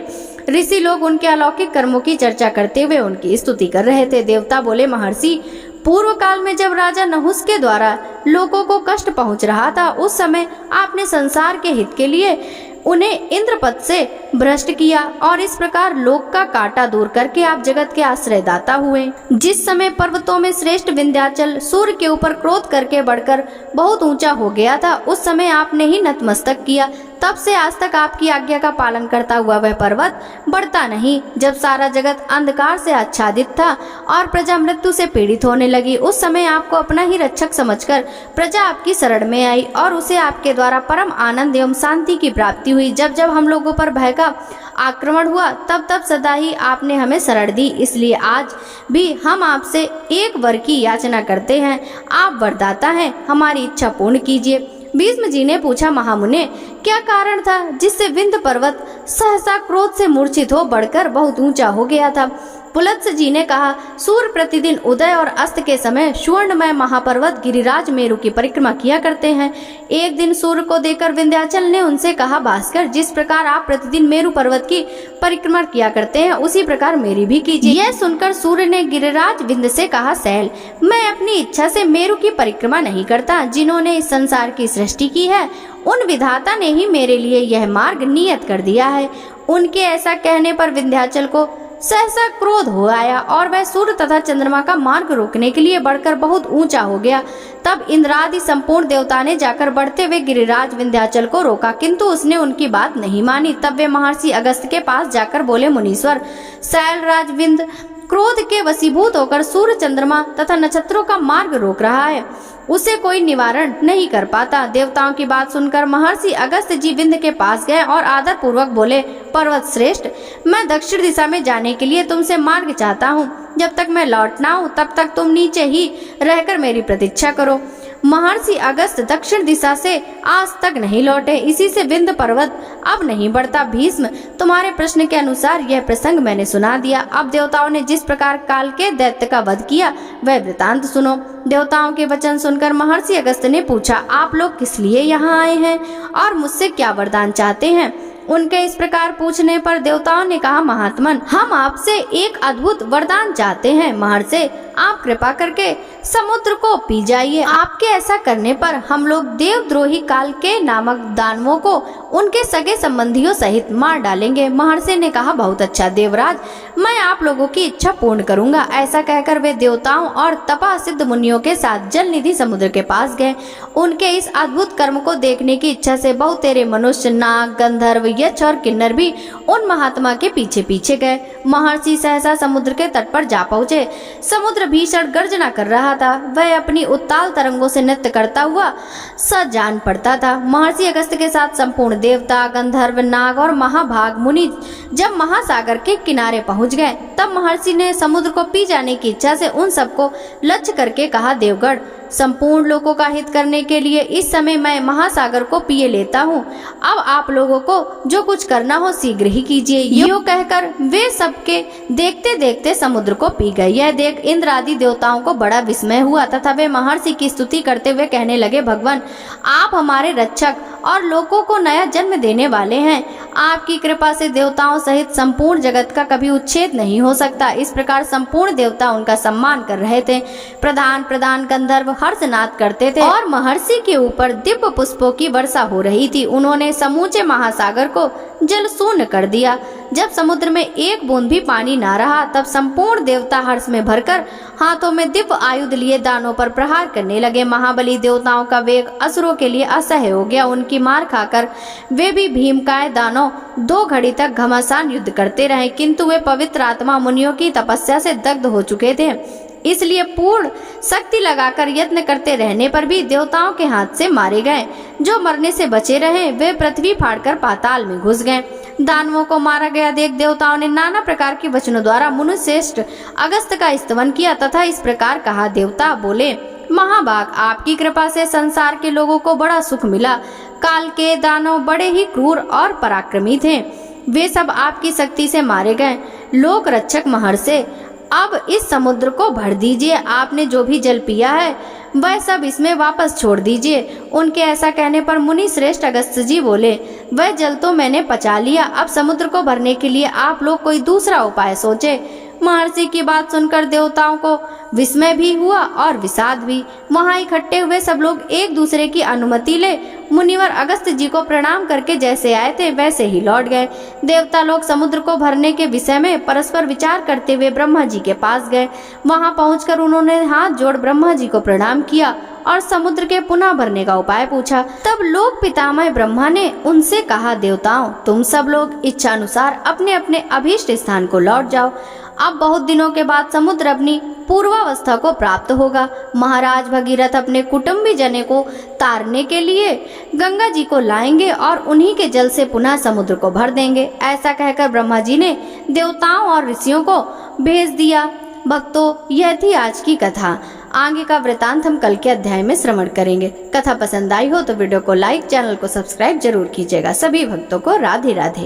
ऋषि लोग उनके अलौकिक कर्मों की चर्चा करते हुए उनकी स्तुति कर रहे थे। देवता बोले, महर्षि, पूर्व काल में जब राजा नहुस के द्वारा लोगों को कष्ट पहुंच रहा था, उस समय आपने संसार के हित के लिए उन्हें इंद्रपद से भ्रष्ट किया और इस प्रकार लोक का कांटा दूर करके आप जगत के आश्रयदाता हुए। जिस समय पर्वतों में श्रेष्ठ विंध्याचल सूर्य के ऊपर क्रोध करके बढ़कर बहुत ऊंचा हो गया था, उस समय आपने ही नतमस्तक किया। तब से आज तक आपकी आज्ञा का पालन करता हुआ वह पर्वत बढ़ता नहीं। जब सारा जगत अंधकार से आच्छादित था और प्रजा मृत्यु से पीड़ित होने लगी, उस समय आपको अपना ही रक्षक समझकर प्रजा आपकी शरण में आई और उसे आपके द्वारा परम आनंद एवं शांति की प्राप्ति हुई। जब जब हम लोगों पर भय का आक्रमण हुआ, तब तब सदा ही आपने हमें शरण दी। इसलिए आज भी हम आपसे एक वर की याचना करते हैं। आप वरदाता हैं, हमारी इच्छा पूर्ण कीजिए। भीष्म जी ने पूछा, महामुने क्या कारण था जिससे विंध्य पर्वत सहसा क्रोध से मूर्छित हो बढ़कर बहुत ऊंचा हो गया था। पुलत्स जी ने कहा, सूर्य प्रतिदिन उदय और अस्त के समय सुवर्णमय महापर्वत गिरिराज मेरु की परिक्रमा किया करते हैं। एक दिन सूर्य को देखकर विंध्याचल ने उनसे कहा, भास्कर, जिस प्रकार आप प्रतिदिन मेरु पर्वत की परिक्रमा किया करते हैं उसी प्रकार मेरी भी कीजिए। यह सुनकर सूर्य ने गिरिराज विंध्य से कहा, शैल, मैं अपनी इच्छा से मेरु की परिक्रमा नहीं करता। जिन्होंने इस संसार की सृष्टि की है उन विधाता ने ही मेरे लिए यह मार्ग नियत कर दिया है। उनके ऐसा कहने पर विंध्याचल को सहसा क्रोध हो आया और वह सूर्य तथा चंद्रमा का मार्ग रोकने के लिए बढ़कर बहुत ऊंचा हो गया। तब इंद्रादि संपूर्ण देवता ने जाकर बढ़ते हुए गिरिराज विंध्याचल को रोका, किंतु उसने उनकी बात नहीं मानी। तब वे महर्षि अगस्त्य के पास जाकर बोले, मुनीश्वर, शैलराज विंध्य क्रोध के वशीभूत होकर सूर्य, चंद्रमा तथा नक्षत्रों का मार्ग रोक रहा है, उसे कोई निवारण नहीं कर पाता। देवताओं की बात सुनकर महर्षि अगस्त्य जी विंध्य के पास गए और आदर पूर्वक बोले, पर्वत श्रेष्ठ, मैं दक्षिण दिशा में जाने के लिए तुमसे मार्ग चाहता हूँ। जब तक मैं लौट ना आऊं तब तक तुम नीचे ही रहकर मेरी प्रतीक्षा करो। महर्षि अगस्त्य दक्षिण दिशा से आज तक नहीं लौटे, इसी से विंध्य पर्वत अब नहीं बढ़ता। भीष्म, तुम्हारे प्रश्न के अनुसार यह प्रसंग मैंने सुना दिया। अब देवताओं ने जिस प्रकार काल के दैत्य का वध किया वह वृतांत सुनो। देवताओं के वचन सुनकर महर्षि अगस्त्य ने पूछा, आप लोग किस लिए यहाँ आए हैं और मुझसे क्या वरदान चाहते हैं? उनके इस प्रकार पूछने पर देवताओं ने कहा, महात्मन, हम आपसे एक अद्भुत वरदान चाहते हैं। महर्षि, आप कृपा करके समुद्र को पी जाइए। आपके ऐसा करने पर हम लोग देवद्रोही काल के नामक दानवों को उनके सगे संबंधियों सहित मार डालेंगे। महर्षि ने कहा, बहुत अच्छा देवराज, मैं आप लोगों की इच्छा पूर्ण करूंगा। ऐसा कहकर वे देवताओं और तपा सिद्ध मुनियों के साथ जल निधि समुद्र के पास गए। उनके इस अद्भुत कर्म को देखने की इच्छा से बहुतेरे मनुष्य, नाग, गंधर्व, यक्ष और किन्नर भी उन महात्मा के पीछे पीछे गए। महर्षि सहसा समुद्र के तट पर जा पहुँचे। समुद्र भीषण गर्जना कर रहा था। वह अपनी उत्ताल तरंगों से नृत्य करता हुआ जान पड़ता था। महर्षि अगस्त्य के साथ संपूर्ण देवता, गंधर्व, नाग और महाभाग मुनि जब महासागर के किनारे पहुंच गए तब महर्षि ने समुद्र को पी जाने की इच्छा से उन सबको लक्ष्य करके कहा, देवगढ़, संपूर्ण लोगों का हित करने के लिए इस समय मैं महासागर को पिए लेता हूँ। अब आप लोगों को जो कुछ करना हो शीघ्र ही कीजिए। यूं कहकर वे सबके देखते देखते समुद्र को पी गए। यह देख इंद्र आदि देवताओं को बड़ा विस्मय हुआ तथा वे महर्षि की स्तुति करते हुए कहने लगे, भगवान, आप हमारे रक्षक और लोगों को नया जन्म देने वाले हैं। आपकी कृपा से देवताओं सहित संपूर्ण जगत का कभी उच्छेद नहीं हो सकता। इस प्रकार संपूर्ण देवता उनका सम्मान कर रहे थे। प्रधान गंधर्व हर्षनाद करते थे और महर्षि के ऊपर दिव्य पुष्पों की वर्षा हो रही थी। उन्होंने समूचे महासागर को जल शून्य कर दिया। जब समुद्र में एक बूंद भी पानी ना रहा तब संपूर्ण देवता हर्ष में भरकर हाथों में दिव्य आयुध लिए दानों पर प्रहार करने लगे। महाबली देवताओं का वेग असुरों के लिए असह्य हो गया। उनकी मार खाकर वे भी भीमकाय दानव 2 घड़ी तक घमासान युद्ध करते रहे, किंतु वे पवित्र आत्मा मुनियों की तपस्या से दग्ध हो चुके थे। इसलिए पूर्ण शक्ति लगाकर यत्न करते रहने पर भी देवताओं के हाथ से मारे गए। जो मरने से बचे रहे वे पृथ्वी फाड़कर पाताल में घुस गए। दानवों को मारा गया देख देवताओं ने नाना प्रकार के वचनों द्वारा मुनिश्रेष्ठ अगस्त्य का स्तवन किया तथा इस प्रकार कहा, देवता बोले, महाभाग, आपकी कृपा से संसार के लोगों को बड़ा सुख मिला। काल के दानव बड़े ही क्रूर और पराक्रमी थे। वे सब आपकी शक्ति से मारे गए। लोक रक्षक महर्षि, अब इस समुद्र को भर दीजिए। आपने जो भी जल पिया है वह सब इसमें वापस छोड़ दीजिए। उनके ऐसा कहने पर मुनि श्रेष्ठ अगस्त्य जी बोले, वह जल तो मैंने पचा लिया, अब समुद्र को भरने के लिए आप लोग कोई दूसरा उपाय सोचे। महर्षि की बात सुनकर देवताओं को विस्मय भी हुआ और विषाद भी। वहां इकट्ठे हुए सब लोग एक दूसरे की अनुमति ले मुनिवर अगस्त्य जी को प्रणाम करके जैसे आए थे वैसे ही लौट गए। देवता लोग समुद्र को भरने के विषय में परस्पर विचार करते हुए ब्रह्मा जी के पास गए। वहां पहुंचकर उन्होंने हाथ जोड़ ब्रह्मा जी को प्रणाम किया और समुद्र के पुनः भरने का उपाय पूछा। तब लोक पितामह ब्रह्मा ने उनसे कहा, देवताओं, तुम सब लोग इच्छा अनुसार अपने अपने अभीष्ट स्थान को लौट जाओ। अब बहुत दिनों के बाद समुद्र अपनी पूर्वावस्था को प्राप्त होगा। महाराज भगीरथ अपने कुटुंबी जने को तारने के लिए गंगा जी को लाएंगे और उन्हीं के जल से पुनः समुद्र को भर देंगे। ऐसा कहकर ब्रह्मा जी ने देवताओं और ऋषियों को भेज दिया। भक्तों, यह थी आज की कथा। आगे का वृतांत हम कल के अध्याय में श्रवण करेंगे। कथा पसंद आई हो तो वीडियो को लाइक, चैनल को सब्सक्राइब जरूर कीजिएगा। सभी भक्तों को राधे राधे।